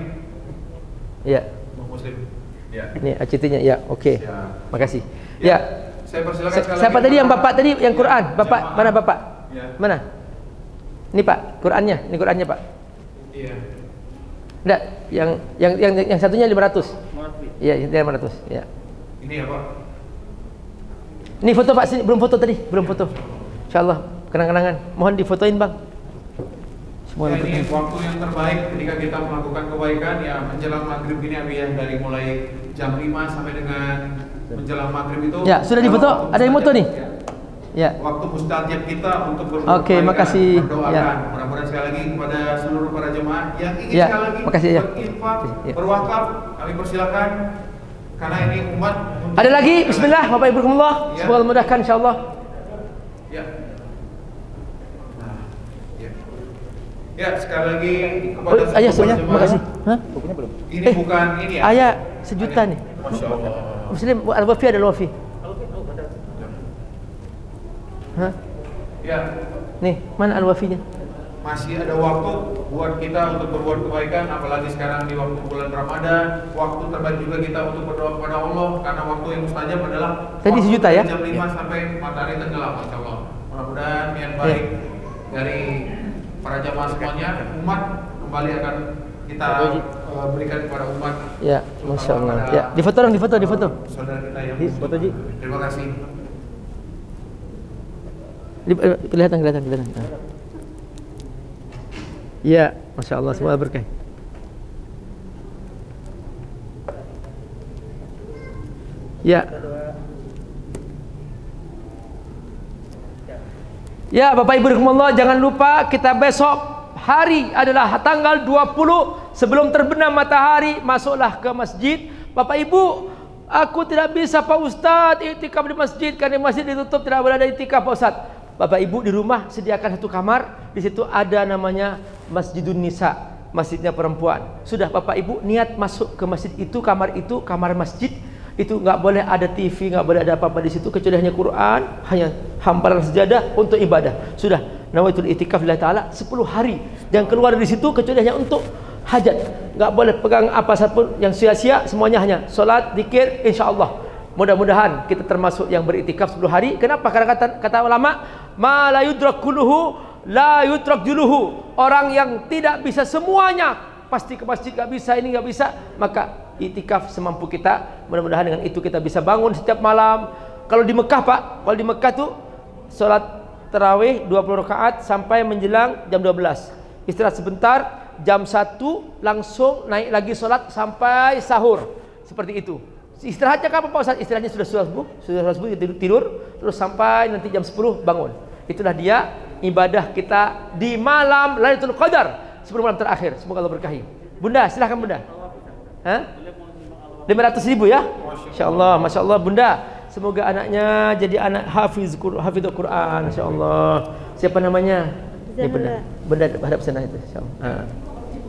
S1: Ya.
S2: Muslim. Ya.
S1: Ini ACT-nya. Ya, oke. Makasih. Ya.
S2: Saya persilakan
S1: Siapa tadi yang Bapak tadi yang Quran? Bapak,
S2: jamaah.
S1: mana Bapak?
S2: Ya.
S1: Mana? Ini Pak, Qurannya. Ini Qurannya Pak.
S2: Iya.
S1: Enggak, yang satunya 500. Iya, yang 500. Ya.
S2: Ini ya Pak.
S1: Ini foto Pak sini, belum foto tadi, belum foto. Insyaallah kenang-kenangan. Mohon difotoin Bang. Semua
S2: Ya, ini waktu yang terbaik ketika kita melakukan kebaikan ya menjelang maghrib ini Abi ya, dari mulai jam 5 sampai dengan menjelang maghrib itu.
S1: Ya, sudah difoto? Ada yang foto nih? Ya.
S2: Waktu mustajab kita untuk berbuat
S1: Oke,
S2: kebaikan,
S1: makasih.
S2: berdoakan.
S1: Ya.
S2: Mudah-mudahan sekali lagi kepada seluruh para jemaah yang ingin
S1: Ya,
S2: sekali lagi
S1: makasih ya.
S2: berinfak,
S1: Ya.
S2: berwakaf, kami persilakan karena ini umat.
S1: Ada lagi? Bismillah, Bapak Ibu rahimahullah.
S2: Ya.
S1: Semoga memudahkan insyaallah.
S2: Ya. Nah, ya. Ya, sekali lagi kepada
S1: Oh, ayah soalnya,
S2: jemaah.
S1: makasih. Hah?
S3: Bukunya belum?
S2: Ini bukan ini ya.
S1: Ayah sejuta nih.
S2: Masya Allah.
S1: Muslim Al-Wafi ada Al-Wafi. Hah?
S2: Ya,
S1: Nih, mana Al-Wafinya?
S2: masih ada waktu buat kita untuk berbuat kebaikan, apalagi sekarang di waktu bulan Ramadan. Waktu terbaik juga kita untuk berdoa kepada Allah, karena waktu yang mustajab adalah
S1: Tadi
S2: waktu
S1: sejuta ya?
S2: dari jam 5 sampai matahari tenggelam, Masya Allah. Mudah-mudahan niat baik dari para jamaah semuanya, umat kembali akan kita berikan kepada umat.
S1: Ya, Masya Allah. Ya, difoto dong, difoto.
S2: Saudara kita yang
S1: Di foto, Ji.
S2: Terima kasih.
S1: Kelihatan. Ya, Masya Allah, semoga berkah. Ya. Ya, Bapak Ibu rahimakumullah, jangan lupa kita besok hari adalah tanggal 20 sebelum terbenam matahari, masuklah ke masjid. Bapak Ibu, aku tidak bisa Pak Ustadz iktikaf di masjid karena masjid ditutup, tidak boleh ada iktikaf Pak Ustadz. Bapak Ibu di rumah sediakan satu kamar, di situ ada namanya Masjidun Nisa, masjidnya perempuan. Sudah Bapak Ibu niat masuk ke masjid itu, kamar masjid itu nggak boleh ada TV, nggak boleh ada apa-apa di situ kecuali hanya Quran, hanya hamparan sejadah untuk ibadah. Sudah nawaitul itikaf lillahi taala 10 hari, dan keluar dari situ kecuali hanya untuk hajat. Nggak boleh pegang apa satupun yang sia-sia, semuanya hanya salat, zikir, insyaallah. Mudah-mudahan kita termasuk yang beritikaf 10 hari. Kenapa? Karena kata ulama, ma la yudrak kulluhu la yudrak juluhu. Orang yang tidak bisa semuanya, pasti ke masjid nggak bisa, ini nggak bisa, maka itikaf semampu kita. Mudah-mudahan dengan itu kita bisa bangun setiap malam. Kalau di Mekah Pak, kalau di Mekah tuh sholat tarawih 20 rakaat sampai menjelang jam 12. Istirahat sebentar, jam 1 langsung naik lagi sholat sampai sahur. Seperti itu. Istirahatnya kapan Pak Ustaz? Istirahatnya sudah subuh tidur, terus sampai nanti jam 10 bangun. Itulah dia ibadah kita di malam Lailatul Qadar. 10 10 malam terakhir. Semoga Allah berkahi. Bunda, silahkan Bunda. Hah? 500.000 ya? Insyaallah, Masya Allah Bunda. Semoga anaknya jadi anak hafidh Quran, insyaallah. Siapa namanya? Ini Bunda. Bunda hadap sana itu, insyaallah.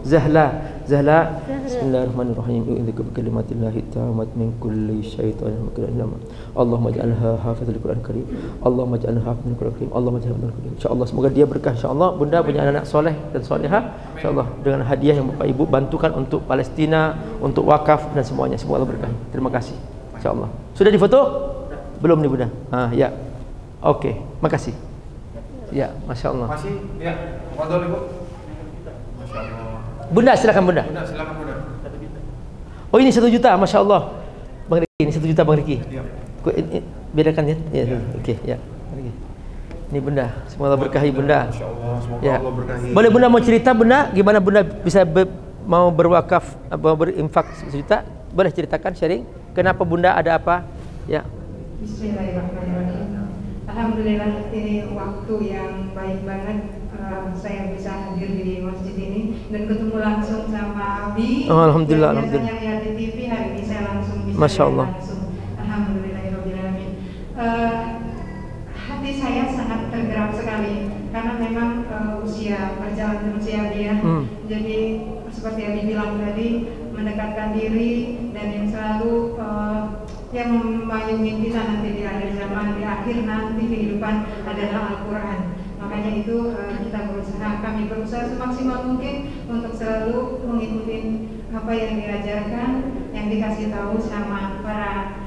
S1: Zahla. Bismillahirrahmanirrahim. A'udzu bikalimatillahit tammat min kulli syaitanir rajim. Allahumma ij'alha hafizal Qur'an karim. Allahumma ij'alha hafizal Qur'an karim. Allahumma ij'alha hafizal Qur'an karim. Insyaallah semoga dia berkah insyaallah. Bunda punya anak soleh dan solehah insyaallah dengan hadiah yang Bapak Ibu bantukan untuk Palestina, untuk wakaf dan semuanya. Semoga Allah berkahi. Terima kasih. Insyaallah. Sudah difoto? Belum nih Bunda. Ya. Oke, makasih. Ya, Masya Allah.
S2: Masih? Ya. Fadhol Ibu. Masya Allah.
S1: Bunda silakan Bunda.
S2: Bunda silakan Bunda.
S1: Oh ini 1 juta, Masya Allah. Bang Riki, ini 1 juta Bang Riki.
S2: Iya.
S1: Bedakan ya. Ya. Oke, ya. Ini Bunda, semoga Allah berkahi Bunda.
S2: Masya Allah, semoga
S1: ya.
S2: Allah berkahi.
S1: Boleh Bunda mau cerita Bunda, gimana Bunda bisa mau berwakaf, mau berinfak 1 juta? Boleh ceritakan sharing. Kenapa Bunda ada apa? Ya.
S10: Bismillahirrahmanirrahim. Alhamdulillah ini waktu yang baik banget. Saya bisa hadir di masjid ini dan ketemu langsung sama Abi.
S1: Oh, alhamdulillah,
S10: Biasanya lihat di TV, hari ini saya langsung bisa
S1: Masya Allah.
S10: langsung. Alhamdulillahirobbilalamin. Hati saya sangat tergerak sekali karena memang usia berjalan terus ya dia. Jadi seperti yang dibilang tadi, mendekatkan diri dan yang selalu yang memayungi kita nanti di akhir zaman, di akhir nanti kehidupan adalah Al-Quran. Makanya itu kami berusaha semaksimal mungkin untuk selalu mengikuti apa yang diajarkan, yang dikasih tahu sama para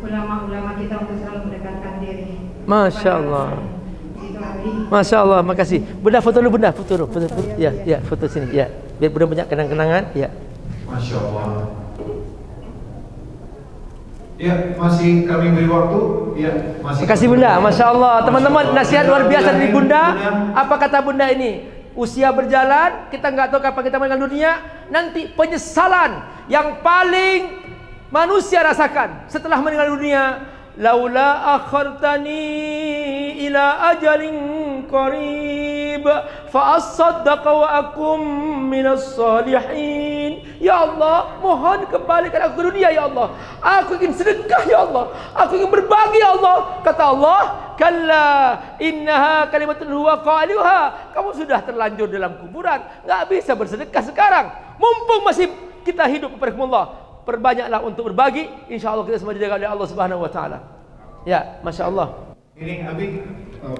S10: ulama-ulama kita untuk selalu mendekatkan diri.
S1: Masya Allah. Masya Allah, makasih. Bunda foto dulu Bunda, foto dulu. Foto. Ya, foto sini. Ya, biar Bunda punya kenang-kenangan. Ya.
S2: Masya Allah. Ya, masih kami beri waktu. Ya, masih.
S1: Terima kasih Bunda, Masya Allah. Teman-teman, nasihat luar biasa dari Bunda. Apa kata Bunda ini? Usia berjalan, kita nggak tahu kapan kita meninggal dunia. Nanti penyesalan yang paling manusia rasakan setelah meninggal dunia. Laula akhartani ila ajalin qarib fa asaddaqa wa akum minas salihin. Ya Allah, mohon kembalikan aku ke dunia ya Allah. Aku ingin sedekah ya Allah. Aku ingin berbagi ya Allah. Kata Allah, kalla innaha kalimatun huwa qailuha. Kamu sudah terlanjur dalam kuburan, enggak bisa bersedekah sekarang. Mumpung masih kita hidup berkumullah. Perbanyaklah untuk berbagi, insya Allah kita semua dijaga oleh Allah Subhanahu Wa Taala. Ya, Masya Allah.
S2: Ini Abi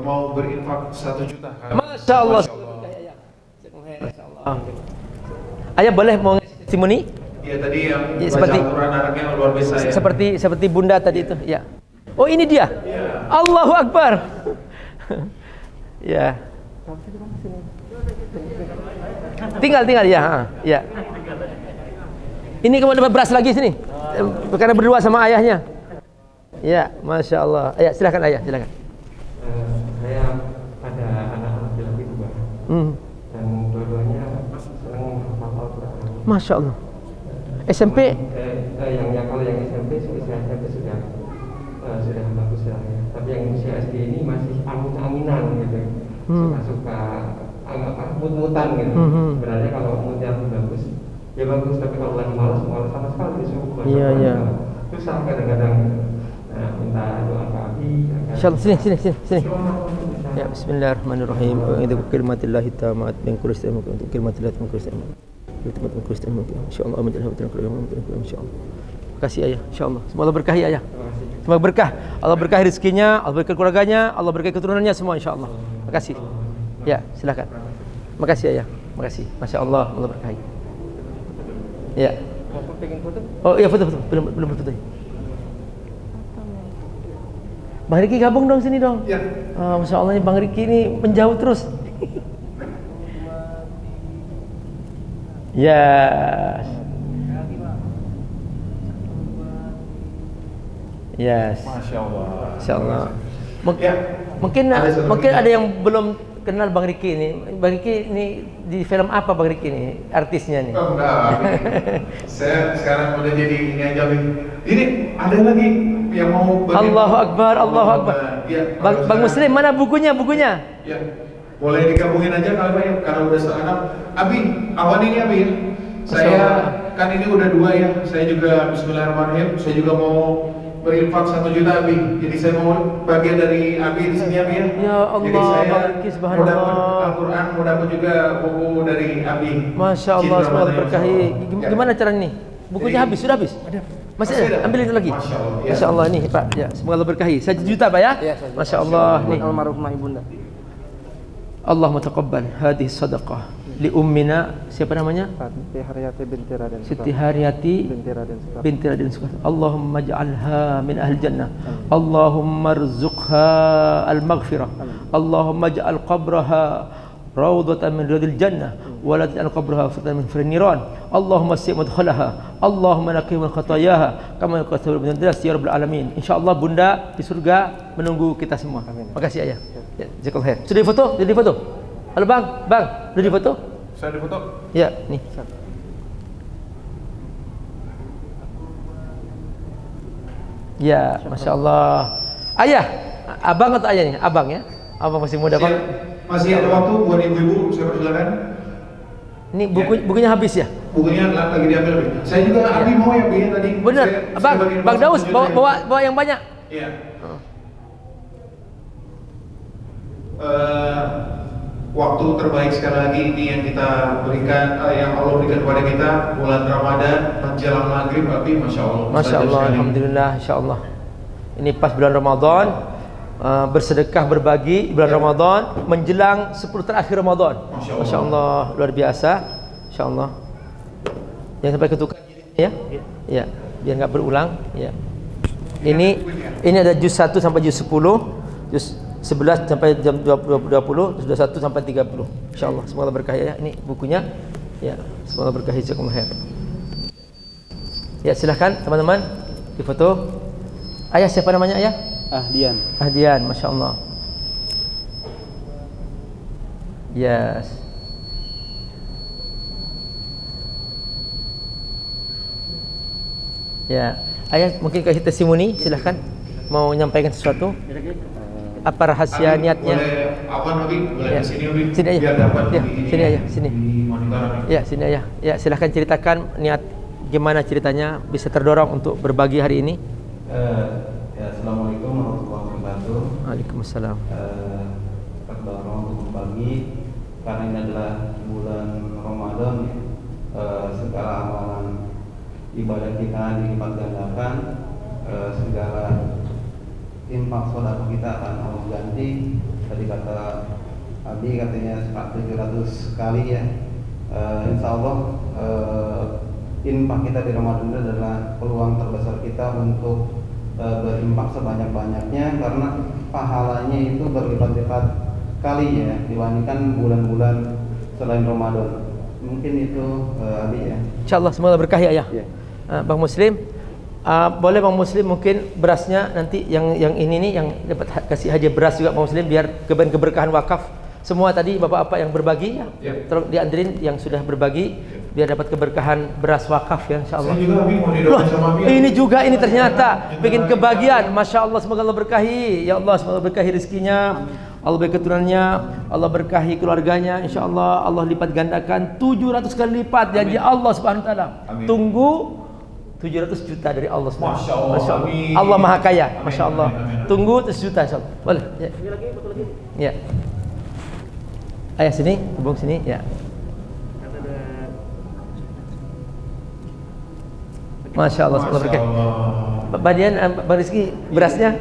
S2: mau berinfak 1 juta.
S1: Masya Allah. Masya Allah. Ayah boleh mau testimoni?
S2: Iya tadi yang
S1: ya, seperti
S2: Al-Quran anaknya luar biasa ya.
S1: Seperti Bunda tadi itu. Ya. Oh ini dia. Ya. Allahu Akbar. Ya. Tinggal ya. Ya. Ini kamu dapat beras lagi sini, karena berdua sama ayahnya. Ya, Masya Allah. Ayah, silakan ayah, silakan.
S3: Saya ada anak laki-laki 2, dan dua-duanya senang hafal Quran.
S1: Masya Allah. SMP?
S3: Kalau yang SMP usia SMP sudah bagus lah ya. Tapi yang usia SD ini masih angin-anginan gitu, suka mut-mutan gitu. Sebenarnya kalau moodnya bagus. Ya bagus, tapi kalau lagi malas sama sekali disuruh baca Quran. Susah kadang-kadang. Nah, minta doa ke Abi.
S1: Insyaallah sini. Ya, bismillahirrahmanirrahim. Itu kalimatillah tammat min kulli syai'in untuk kalimatillah min kulli syai'in. Itu min kulli syai'in. Insyaallah amin insyaallah. Kasih ayah, insyaallah. Semoga berkahi ayah. Semoga berkah. Allah berkahi rezekinya, Allah berkahi keluarganya, Allah berkahi keturunannya semua insyaallah. Makasih. Ya, silakan. Makasih ayah. Makasih. Masya Allah, Allah berkahi. Ya. Oh iya foto. Belum foto. Bang Riki gabung dong sini dong. Ya. Masya Allah Bang Riki ini menjauh terus. Yes. Masya Allah. Mungkin ada yang belum kenal Bang Riki ini. Bang Riki ini di film apa Bang Riki ini? Artisnya nih.
S2: Oh, enggak. Saya sekarang udah jadi ini aja. Ini ada lagi yang mau
S1: Allahu Akbar. Ya, Bang Muslim, mana bukunya?
S2: Ya. Boleh digabungin aja kalau ya, karena udah setengah 6. Abi, awan ini Abi ya. Saya kan ini udah 2 ya. Saya juga Bismillahirrahmanirrahim. Saya juga mau berinfak 1 juta Abi. Jadi saya mau bagian dari Abi di sini Abi ya.
S1: Ya Allah,
S2: jadi saya
S1: subhanallah.
S2: mau dapat Al-Quran, mau dapat juga buku dari Abi.
S1: Masya Allah, semoga berkahi. Gimana cara ini? Bukunya habis, sudah habis? Masih ada? Ambil itu lagi. Masya Allah ini Pak. Ya, semoga Allah berkahi. 1 juta Pak ya? Masya Allah. Nih.
S6: Almarhumah ibunda.
S1: Allahumma taqabbal hadhihi sadaqah li ummina, siapa namanya?
S6: Siti Haryati binti Raden Sukarno.
S1: Siti Haryati binti Raden Sukarno. Allahumma ij'alha min ahli jannah. Allahumma rzuqha al-maghfirah. Allahumma ij'al qabraha rawdatan min riyadil jannah wa la taj'al qabraha fitnatan min firin niran. Allahumma si' mudkhalaha. Allahumma naqih min khatayaha kama yaqtasul min ad-das ya rabbal alamin. Insyaallah Bunda di surga menunggu kita semua. Makasih Ayah. Ya, jazakallahu khair. Sudah difoto? Sudah difoto? Halo Bang, sudah difoto?
S2: Saya difoto?
S1: Ya, nih. Ya, Masya Allah. Ayah, abang atau ayah nih? Abang ya? Abang masih muda Bang.
S2: Masih ada waktu buat ibu-ibu, saya persilakan.
S1: Ini bukunya habis ya?
S2: Bukunya lagi diambil. Saya juga Abi mau ya Bi tadi.
S1: Bener, Bang Daus bawa yang banyak.
S2: Iya. Waktu terbaik sekali lagi ini yang kita berikan, yang Allah berikan kepada kita, bulan Ramadan menjelang maghrib, Abi, Masya Allah.
S1: Masya Allah, Alhamdulillah, Insya Allah. Ini pas bulan Ramadan, bersedekah berbagi bulan Ramadan menjelang 10 terakhir Ramadan. Masya Allah, luar biasa. Insya Allah. Jangan sampai ketukar ya, ya, biar nggak berulang. Ya. Ini ada juz 1 sampai juz 10, juz 11 sampai jam 20, sudah 1 sampai 30. Insyaallah semoga berkah ya. Ini bukunya. Ya, semoga berkah jazakumullah khair. Ya, silahkan teman-teman difoto. Ayah siapa namanya Ayah? Ahdian, Masya Allah. Yes. Ya, Ayah mungkin kasih testimoni, silahkan. Mau menyampaikan sesuatu? Apa rahasia niatnya?
S2: Boleh apa Nabi? Boleh
S1: Ya.
S2: sini Nabi.
S1: Sini aja.
S2: Biar dapat
S1: Ya, sini aja, sini.
S2: Di
S1: Ya, sini aja. Ya, silahkan ceritakan niat gimana ceritanya bisa terdorong untuk berbagi hari ini.
S3: Ya, Assalamualaikum warahmatullahi wabarakatuh.
S1: Waalaikumsalam.
S3: Terdorong untuk berbagi karena ini adalah bulan Ramadan. Segala amalan ibadah kita dilipat gandakan, segala infak sedekah kita akan Allah ganti. Tadi kata Abi katanya 700 kali ya. Insya Allah infak kita di Ramadan itu adalah peluang terbesar kita untuk berinfak sebanyak-banyaknya, karena pahalanya itu berlipat-lipat kali ya dibandingkan bulan-bulan selain Ramadan. Mungkin itu Abi ya.
S1: Insyaallah semoga berkah ya. Bang Muslim, boleh Bang Muslim mungkin berasnya nanti yang ini nih yang dapat kasih hadiah beras juga Bang Muslim biar keberkahan wakaf. Semua tadi bapak-bapak yang berbagi tolong dianterin yang sudah berbagi biar dapat keberkahan beras wakaf ya insyaallah. Ini juga ini ternyata bikin kebahagiaan. Masya Allah semoga Allah berkahi. Ya Allah semoga berkahi rezekinya. Allah beri keturunannya, Allah berkahi keluarganya, insyaallah Allah lipat gandakan 700 kali lipat janji Allah Subhanahu wa taala. Tunggu 700 juta dari Allah Subhanahu wa taala. Masya Allah. Allah Maha Kaya. Masya Allah. Tunggu 100 juta insyaallah. Boleh? Ya. Ya. Ayah sini, hubung sini, ya. Masya Allah, semoga berkah. Pak Dian, Bang Rizky, berasnya.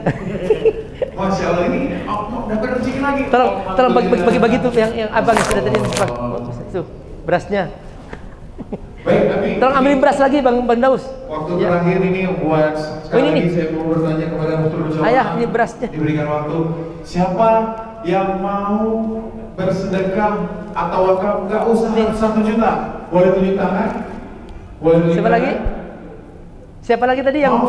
S2: Masya Allah ini dapat rezeki lagi.
S1: Tolong bagi-bagi tuh yang abang yang sudah tadi tuh berasnya.
S2: Baik, Abi.
S1: Tolong ambilin beras lagi Bang Daus.
S2: Waktu terakhir ini buat sekali lagi saya mau bertanya kepada Mustur Bersama.
S1: Ayah, ini berasnya.
S2: Diberikan waktu. Siapa yang mau bersedekah atau wakaf nggak usah 1 juta, boleh tunjuk tangan. Boleh tunjuk
S1: siapa lagi? Siapa lagi tadi yang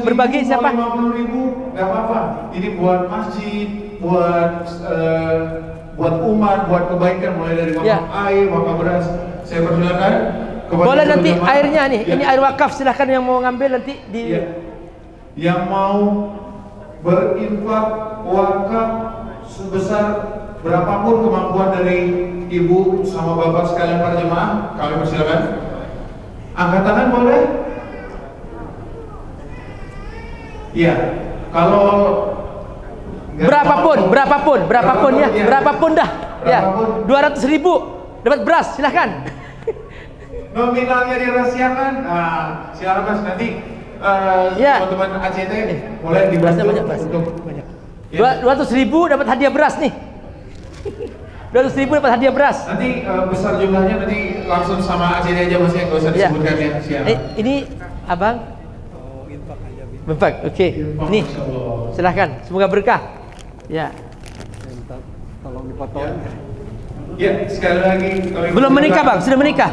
S1: berbagi siapa?
S2: 50.000 nggak apa-apa. Ini buat masjid, buat umat, buat kebaikan mulai dari wakaf air, wakaf beras. Saya persilakan.
S1: Boleh nanti airnya nih. Ini air wakaf, silahkan yang mau ngambil nanti di.
S2: Yang mau berinfak wakaf sebesar berapapun kemampuan dari ibu sama bapak sekalian para jemaah, kami persilakan. Angkat tangan boleh? Iya. Kalau berapapun ya, berapapun dah. Ya, 200.000 dapat beras, silahkan. Nominalnya dirahasiakan. Nah, silakan Mas, nanti teman-teman ACT boleh dibantu untuk
S1: 200.000 dapat hadiah beras nih. 200.000 dapat hadiah beras.
S2: Nanti besar jumlahnya nanti langsung sama ACT aja Mas, ya, nggak usah disebutkan ya. Siapa?
S1: Ini Abang. Infak, oke. Ini silahkan, semoga berkah. Ya.
S6: Tolong dipotong.
S2: Ya, sekali lagi
S1: belum menikah Bang, sudah menikah.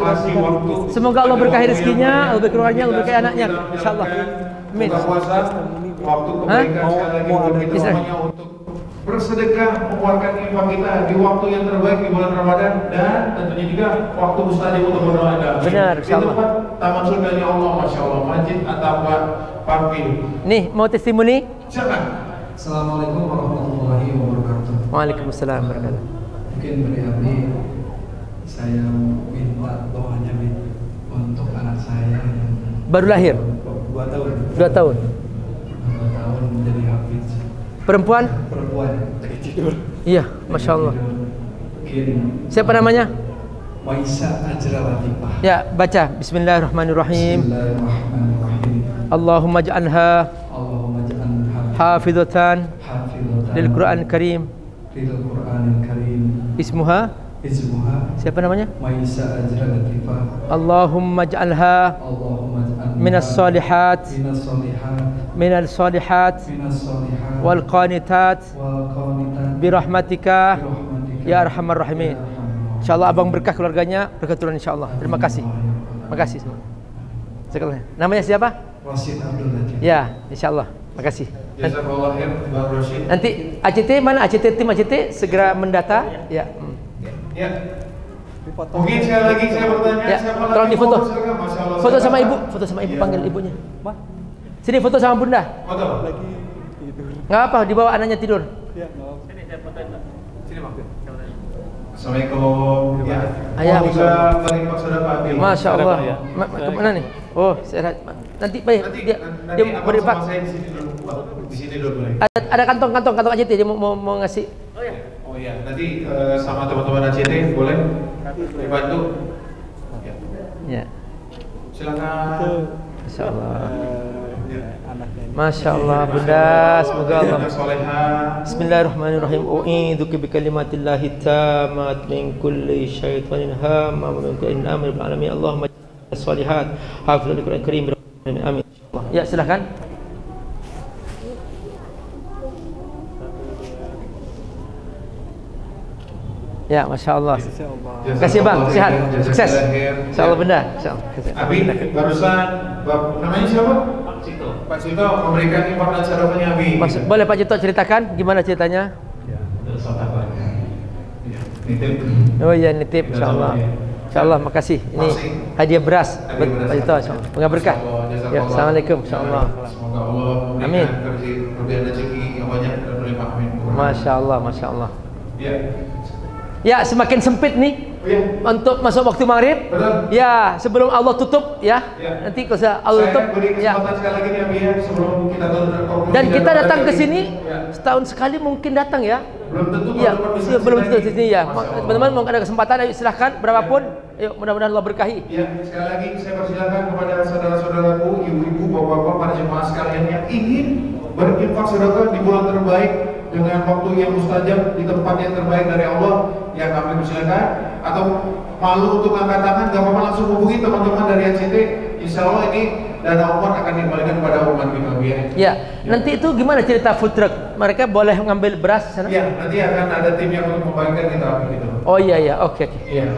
S1: Semoga Allah berkahi rezekinya, Allah berkahi keluarganya, Allah berkahi anaknya. Insyaallah. Amin.
S2: Waktu kebaikan sekali lagi kita semuanya untuk bersedekah, mengeluarkan infak kita di waktu yang terbaik di bulan Ramadan, dan tentunya juga waktu mustajab untuk berdoa.
S1: Benar,
S2: di tempat taman surganya Allah, Masya Allah, Masjid At-Taqwa Pampi.
S1: Nih, mau testimoni?
S2: Silakan.
S11: Assalamualaikum warahmatullahi wabarakatuh.
S1: Waalaikumsalam warahmatullahi wabarakatuh.
S11: Mungkin Beri Abi, saya minta doanya untuk anak saya yang
S1: baru lahir
S11: 2 tahun.
S1: 2 tahun.
S11: 2 tahun menjadi hafiz.
S1: Perempuan?
S11: Perempuan. Lagi tidur.
S1: Iya, Masya Allah.
S11: Mungkin
S1: siapa namanya?
S11: Maisa Ajra Latifah.
S1: Ya, baca Bismillahirrahmanirrahim.
S11: Bismillahirrahmanirrahim.
S1: Allahumma ja'alha hafizatan lil Qur'an Karim.
S11: Lil Qur'anil Karim.
S1: Ismuha? Siapa namanya?
S11: Maisa Ajra Latifah.
S1: Allahumma ja'alha minas salihat minal salihat wal qanitat birahmatika ya arhamar rahimin. Insyaallah abang berkah keluarganya, berkah turun insyaallah. Terima kasih. Makasih semua. Sekali. Namanya siapa?
S11: Rasid Abdul Latif.
S1: Ya, insyaallah. Makasih.
S2: Jazakallah khair Bang Rasid.
S1: Nanti ACT mana? ACT tim ACT segera mendata. Ya.
S2: Ya. Mungkin sekali lagi saya bertanya,
S1: ya,
S2: siapa
S1: tolong
S2: lagi
S1: difoto. Foto sama
S2: siapa?
S1: ibu, foto sama ibu, panggil ibunya. Sini foto sama bunda.
S2: Foto.
S6: Lagi tidur.
S1: Enggak apa, dibawa anaknya tidur.
S6: Ya, enggak apa.
S2: Sini saya fotoin, Pak. Sini, Bang. Assalamualaikum. Ya.
S1: Ayah,
S2: bisa balik Pak Saudara Pak Abi.
S1: Masya Allah. Kemana nih? Oh, sehat. Nanti Pak, dia beri Pak.
S2: Saya di sini dulu, Pak. Di sini dulu.
S1: Ada kantong ACT dia mau ngasih. Oh ya.
S2: Oh iya, nanti sama teman-teman ACT boleh dibantu.
S1: Ya.
S2: Silakan.
S1: Masya Allah. Masya Allah, bunda. Semoga Allah. Bismillahirrahmanirrahim. U'idzuka bikalimatillahi tammat min kulli syaitanin hamma wa min kulli amrin bil alamin. Allahumma ja'alna shalihat hafizul Qur'an Karim. Amin. Ya, silakan. Ya, Masya Allah. Terima kasih Bang, sehat, sukses. Insya Allah benda.
S2: Abi, barusan namanya siapa?
S9: Pak Cito.
S2: Pak Cito memberikan infak dan sedekahnya Abi.
S1: Boleh Pak Cito ceritakan gimana ceritanya?
S9: Ya, terus apa? Ya, nitip.
S1: Oh iya, nitip, Insya Allah. Insya Allah, makasih. Ini hadiah beras buat Pak Cito. Semoga berkah. Ya, Assalamualaikum. Insya Allah.
S2: Semoga Allah memberikan kelebihan rezeki yang banyak dan berlimpah. Amin.
S1: Masya Allah, Masya Allah.
S2: Ya.
S1: Ya, semakin sempit nih untuk masuk waktu maghrib.
S2: Betul.
S1: Ya, sebelum Allah tutup ya. Nanti kalau Allah tutup ya.
S2: Sekali lagi nih Abi ya, sebelum kita
S1: dan kita datang ke sini setahun sekali mungkin datang ya.
S2: Belum tentu
S1: ya, belum tentu di sini ya. Teman-teman mau ada kesempatan, ayo silahkan berapapun. Yuk, mudah-mudahan Allah berkahi.
S2: Ya, sekali lagi saya persilakan kepada saudara-saudaraku, ibu-ibu, bapak-bapak, para jemaah sekalian yang ingin berinfak sedekah di bulan terbaik dengan waktu yang mustajab di tempat yang terbaik dari Allah, ya kami persilakan. Atau malu untuk angkat tangan, gak apa-apa, langsung hubungi teman-teman dari ACT. Insya Allah ini dana umat akan dikembalikan kepada umat kita.
S1: Ya, nanti itu gimana cerita food truck? Mereka boleh mengambil beras sana?
S2: Ya, nanti akan ada tim yang untuk membagikan kita gitu.
S1: Oh iya, oke.
S2: Iya.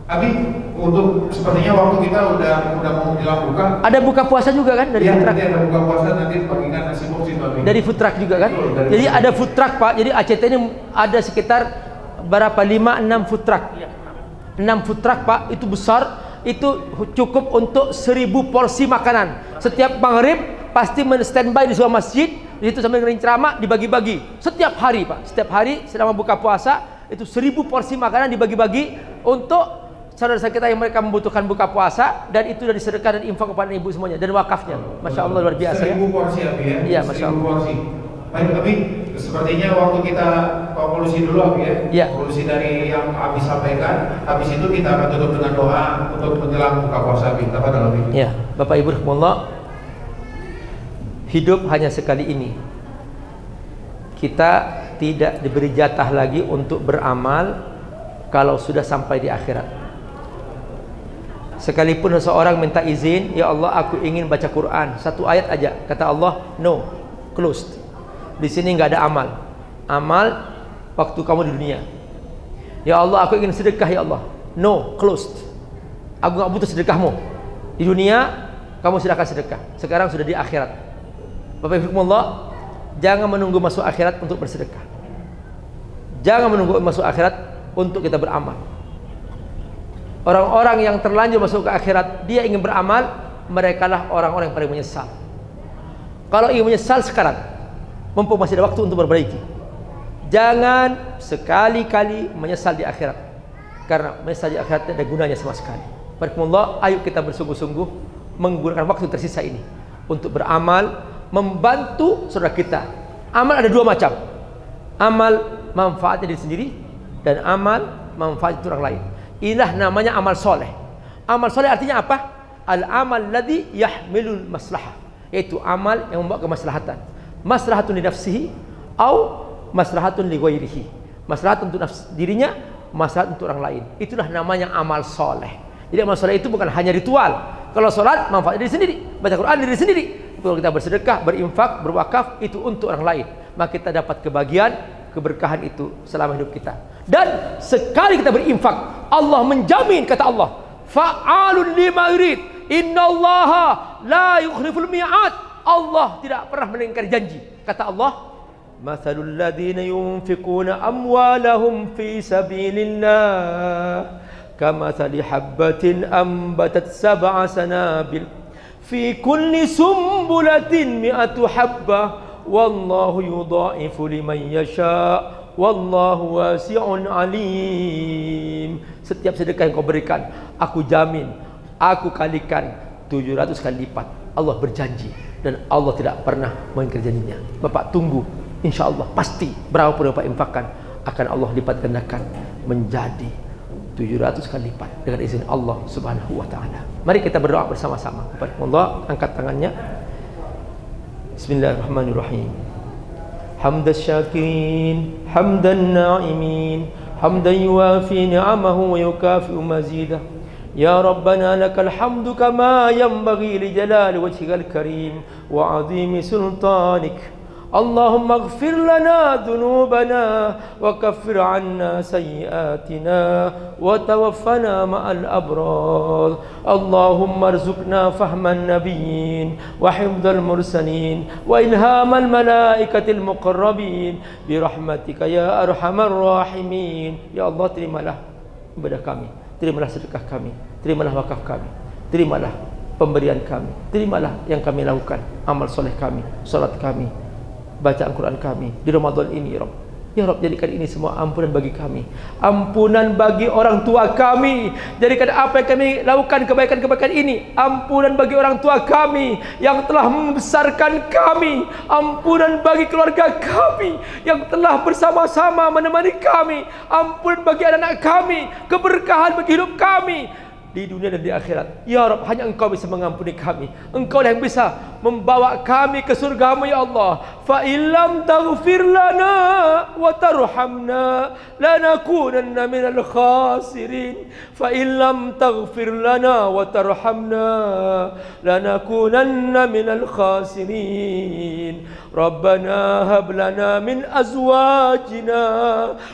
S2: Abi, untuk sepertinya waktu kita udah mau menjelang buka.
S1: Ada buka puasa juga kan dari food truck?
S2: Iya, ada buka puasa, nanti bagikan nasi box itu.
S1: Dari food truck juga kan?
S2: Betul,
S1: jadi ada food truck Pak. Jadi ACT ini ada sekitar berapa? 5-6 food truck. 6 food truck Pak, itu besar. Itu cukup untuk 1000 porsi makanan. Setiap maghrib pasti standby di sebuah masjid itu sambil dengerin ceramah dibagi-bagi setiap hari Pak. Setiap hari selama buka puasa itu 1000 porsi makanan dibagi-bagi untuk saudara-saudara kita yang mereka membutuhkan buka puasa, dan itu dari sedekah dan infak kepada ibu semuanya dan wakafnya. Masya Allah luar biasa.
S2: 1000 porsi Abi ya?
S1: Iya, Masya Allah.
S2: 1000 porsi. Baik Abi, sepertinya waktu kita konklusi dulu Abi ya.
S1: Iya.
S2: Konklusi dari yang Abi sampaikan. Habis itu kita akan tutup dengan doa untuk menjelang buka puasa Abi. Tafadhol Abi.
S1: Iya, Bapak Ibu rahimakumullah. Hidup hanya sekali ini. Kita tidak diberi jatah lagi untuk beramal kalau sudah sampai di akhirat. Sekalipun seseorang minta izin, ya Allah aku ingin baca Quran 1 ayat aja, kata Allah no, closed. Di sini nggak ada amal. Amal waktu kamu di dunia. Ya Allah aku ingin sedekah, ya Allah no, closed. Aku nggak butuh sedekahmu. Di dunia kamu silakan sedekah. Sekarang sudah di akhirat. Bapak Ibu Allah, jangan menunggu masuk akhirat untuk bersedekah. Jangan menunggu masuk akhirat untuk kita beramal. Orang-orang yang terlanjur masuk ke akhirat, dia ingin beramal, mereka lah orang-orang yang paling menyesal. Kalau ingin menyesal sekarang, mumpung masih ada waktu untuk memperbaiki. Jangan sekali-kali menyesal di akhirat, karena menyesal di akhirat tidak ada gunanya sama sekali. Barakallahu, ayo kita bersungguh-sungguh menggunakan waktu tersisa ini untuk beramal, membantu saudara kita. Amal ada 2 macam. Amal manfaatnya diri sendiri dan amal manfaat orang lain. Inilah namanya amal soleh. Amal soleh artinya apa? Al-amal ladzi yahmilul maslahah, yaitu amal yang membawa kemaslahatan. Maslahatun li nafsihi au maslahatun li ghairihi. Maslahat untuk dirinya, maslahat untuk orang lain. Itulah namanya amal soleh. Jadi amal soleh itu bukan hanya ritual. Kalau sholat manfaat diri sendiri, baca Quran diri sendiri. Kalau kita bersedekah, berinfak, berwakaf, itu untuk orang lain. Maka kita dapat kebahagiaan, keberkahan itu selama hidup kita. Dan sekali kita berinfak, Allah menjamin, kata Allah, fa'alun lima yurid, innallaha la yukhliful mi'ad. Allah tidak pernah melingkari janji. Kata Allah, mathalul ladzina yunfiquna amwalahum fi sabilillah kamathali habbatin ambatat sab'a sanabil fi kulli sumbulatin mi'atu habbah wallahu yudha'ifu liman yasha wallahu wasi'un alim. Setiap sedekah yang kau berikan, aku jamin, aku kalikan 700 kali lipat. Allah berjanji dan Allah tidak pernah mengingkari janjinya. Bapak tunggu, insya Allah pasti berapapun Bapak infakkan akan Allah lipat gandakan menjadi 700 kali lipat dengan izin Allah Subhanahu wa taala. Mari kita berdoa bersama-sama. Allah angkat tangannya. Bismillahirrahmanirrahim. Hamdas syakirin, hamdan na'imin, hamdan yuwafi ni'amahu wa yukafi'u mazidah. Ya Rabbana lakal hamdu kama yanbaghi li jalali wajhikal karim wa 'azimi sultanik. Allahumma ighfir lana dhunubana wa kaffir 'anna sayyi'atina wa tawaffana ma'al abrar. Allahumma arzuqna fahman nabiyyin wa hifdzal mursalin wa ilhamal malaikatil muqarrabin bi rahmatika ya arhamar rahimin. Ya Allah, terimalah ibadah kami, terimalah sedekah kami, terimalah wakaf kami, terimalah pemberian kami, terimalah yang kami lakukan, amal soleh kami, salat kami, bacaan Quran kami di Ramadan ini, ya Rabb. Ya Rabb, jadikan ini semua ampunan bagi kami, ampunan bagi orang tua kami. Jadikan apa yang kami lakukan, kebaikan-kebaikan ini, ampunan bagi orang tua kami yang telah membesarkan kami, ampunan bagi keluarga kami yang telah bersama-sama menemani kami, ampunan bagi anak-anak kami, keberkahan bagi hidup kami di dunia dan di akhirat. Ya Rabb, hanya Engkau bisa mengampuni kami. Engkau yang bisa membawa kami ke surga-Mu, ya Allah. Fa illam taghfir lana wa tarhamna lanakunanna minal khasirin. Fa illam taghfir lana wa tarhamna lanakunanna minal khasirin. Rabbana hab lana min azwajina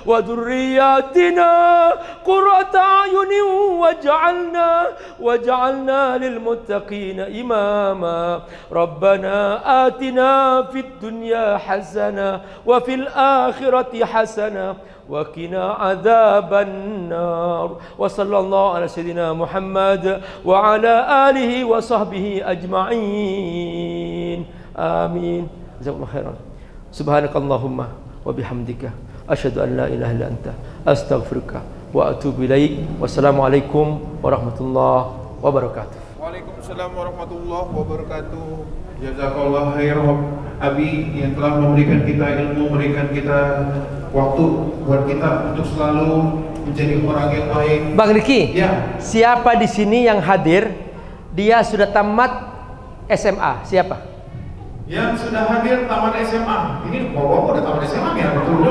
S1: wa dhurriyyatina qurrata a'yunin waj'alna lilmuttaqina imama. Rabbana atina fid dunya hasanah wa fil akhirati hasanah wa qina adzaban nar. Wa sallallahu ala sayyidina Muhammad wa ala alihi wa sahbihi ajma'in. Amin. Jazakumullah khairan. Subhanakallahumma wa bihamdika asyhadu an la ilaha illa anta astaghfiruka wa atubu ilaik. Wassalamualaikum warahmatullahi wabarakatuh.
S2: Waalaikumsalam warahmatullahi wabarakatuh. Jazakallah khairan Abi yang telah memberikan kita ilmu, memberikan kita waktu buat kita untuk selalu menjadi orang yang baik.
S1: Bang Riki,
S2: ya.
S1: Siapa di sini yang hadir dia sudah tamat SMA? Siapa?
S2: Yang sudah hadir tamat SMA. Ini bapak udah tamat SMA ya?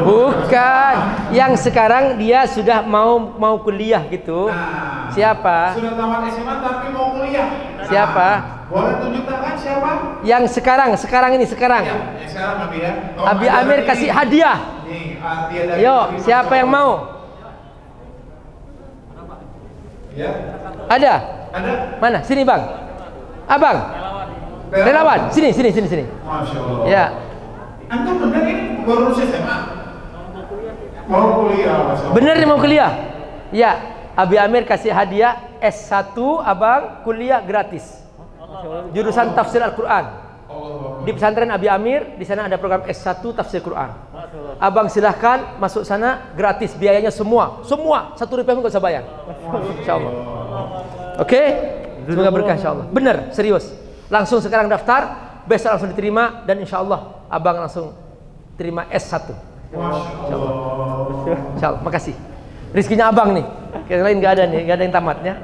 S1: Bukan. Yang sekarang dia sudah mau kuliah gitu.
S2: Nah,
S1: siapa?
S2: Sudah tamat SMA tapi mau kuliah.
S1: Siapa?
S2: Boleh tunjuk tangan siapa?
S1: Yang sekarang ini sekarang.
S2: Ya, yang sekarang Abi ya.
S1: Abi Amir kasih hadiah.
S2: Nih, hadiah dari
S1: Yo, siapa yang mau?
S2: Ya.
S1: Ada?
S2: Ada.
S1: Mana? Sini Bang. Abang. Relawan. Sini.
S2: Masya Allah.
S1: Ya.
S2: Antum benar ini baru lulus SMA? Mau kuliah, Masya Allah.
S1: Bener nih mau kuliah? Ya. Abi Amir kasih hadiah S1, abang kuliah gratis. Jurusan tafsir Al-Quran. Di pesantren Abi Amir, di sana ada program S1 tafsir Quran. Abang silahkan masuk sana gratis, biayanya semua Rp1 pun gak usah bayar. Insyaallah. Oke? Semoga berkah insyaallah. Bener, serius. Langsung sekarang daftar, besok langsung diterima dan insyaallah abang langsung terima S1. Insyaallah. Makasih. Rizkinya abang nih. Yang lain gak ada nih, gak ada yang tamatnya.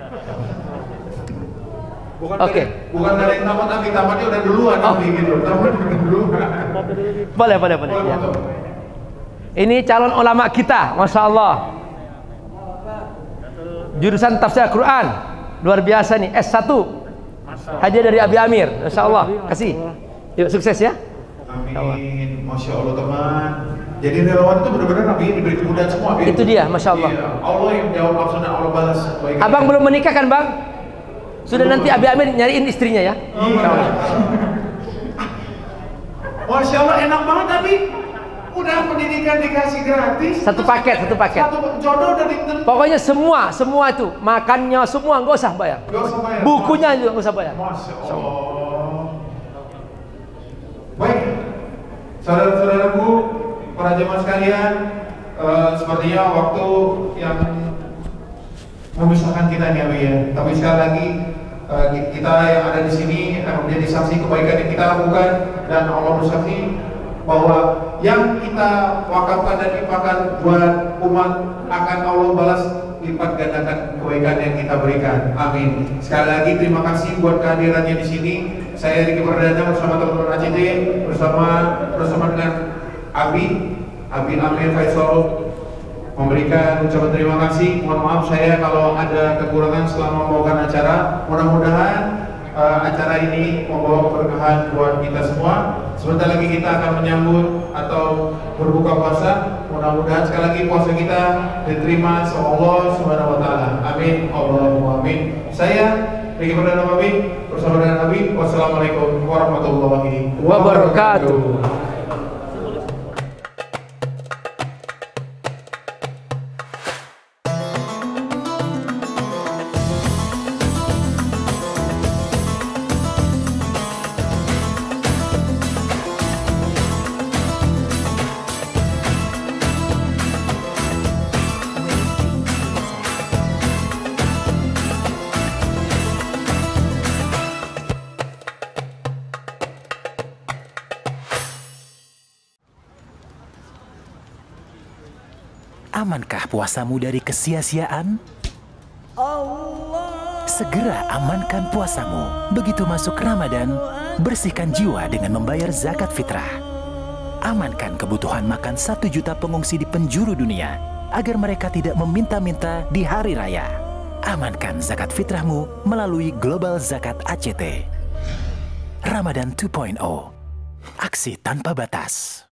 S1: Oke.
S2: Bukan ada yang tamat, tapi tamatnya udah duluan gitu. Tamat duluan.
S1: Boleh. Ya. Ini calon ulama kita, Masya Allah. Jurusan tafsir Al-Quran. Luar biasa nih, S1. Hadiah dari Abi Amir, Masya Allah. Kasih. Yuk, sukses ya.
S2: Amin. Masya Allah teman. Jadi relawan itu benar-benar Nabi diberi kemudahan semua.
S1: Itu dia, Masya Allah.
S2: Iya. Allah yang jawab langsung dan Allah balas.
S1: Abang belum menikah kan Bang? Sudah nanti Abi Amir nyariin istrinya ya.
S2: Iya. Masya Allah enak banget tapi udah pendidikan dikasih gratis.
S1: Satu paket.
S2: Satu jodoh udah ditentukan.
S1: Pokoknya semua itu makannya semua nggak usah bayar. Bukunya juga nggak usah bayar.
S2: Masya Allah. Baik, saudara-saudaraku, para jemaah sekalian, sepertinya waktu yang memisahkan kita nih Abi ya. Tapi sekali lagi kita yang ada di sini menjadi saksi kebaikan yang kita lakukan dan Allah bersaksi bahwa yang kita wakafkan dan infakkan buat umat akan Allah balas lipat gandakan kebaikan yang kita berikan. Amin. Sekali lagi terima kasih buat kehadirannya di sini. Saya Riki Perdana bersama teman-teman ACT bersama dengan Abi Amir Faisal memberikan ucapan terima kasih. Mohon maaf saya kalau ada kekurangan selama membawakan acara. Mudah-mudahan acara ini membawa keberkahan buat kita semua. Sebentar lagi kita akan menyambut atau berbuka puasa. Mudah-mudahan sekali lagi puasa kita diterima sama Allah Subhanahu wa taala. Amin. Allahumma amin. Saya Riki Perdana pamit bersama dengan Nabi. Wassalamualaikum warahmatullahi wabarakatuh.
S12: Amankah puasamu dari kesia-siaan? Segera amankan puasamu. Begitu masuk Ramadan, bersihkan jiwa dengan membayar zakat fitrah. Amankan kebutuhan makan 1 juta pengungsi di penjuru dunia, agar mereka tidak meminta-minta di hari raya. Amankan zakat fitrahmu melalui Global Zakat ACT. Ramadan 2.0. Aksi tanpa batas.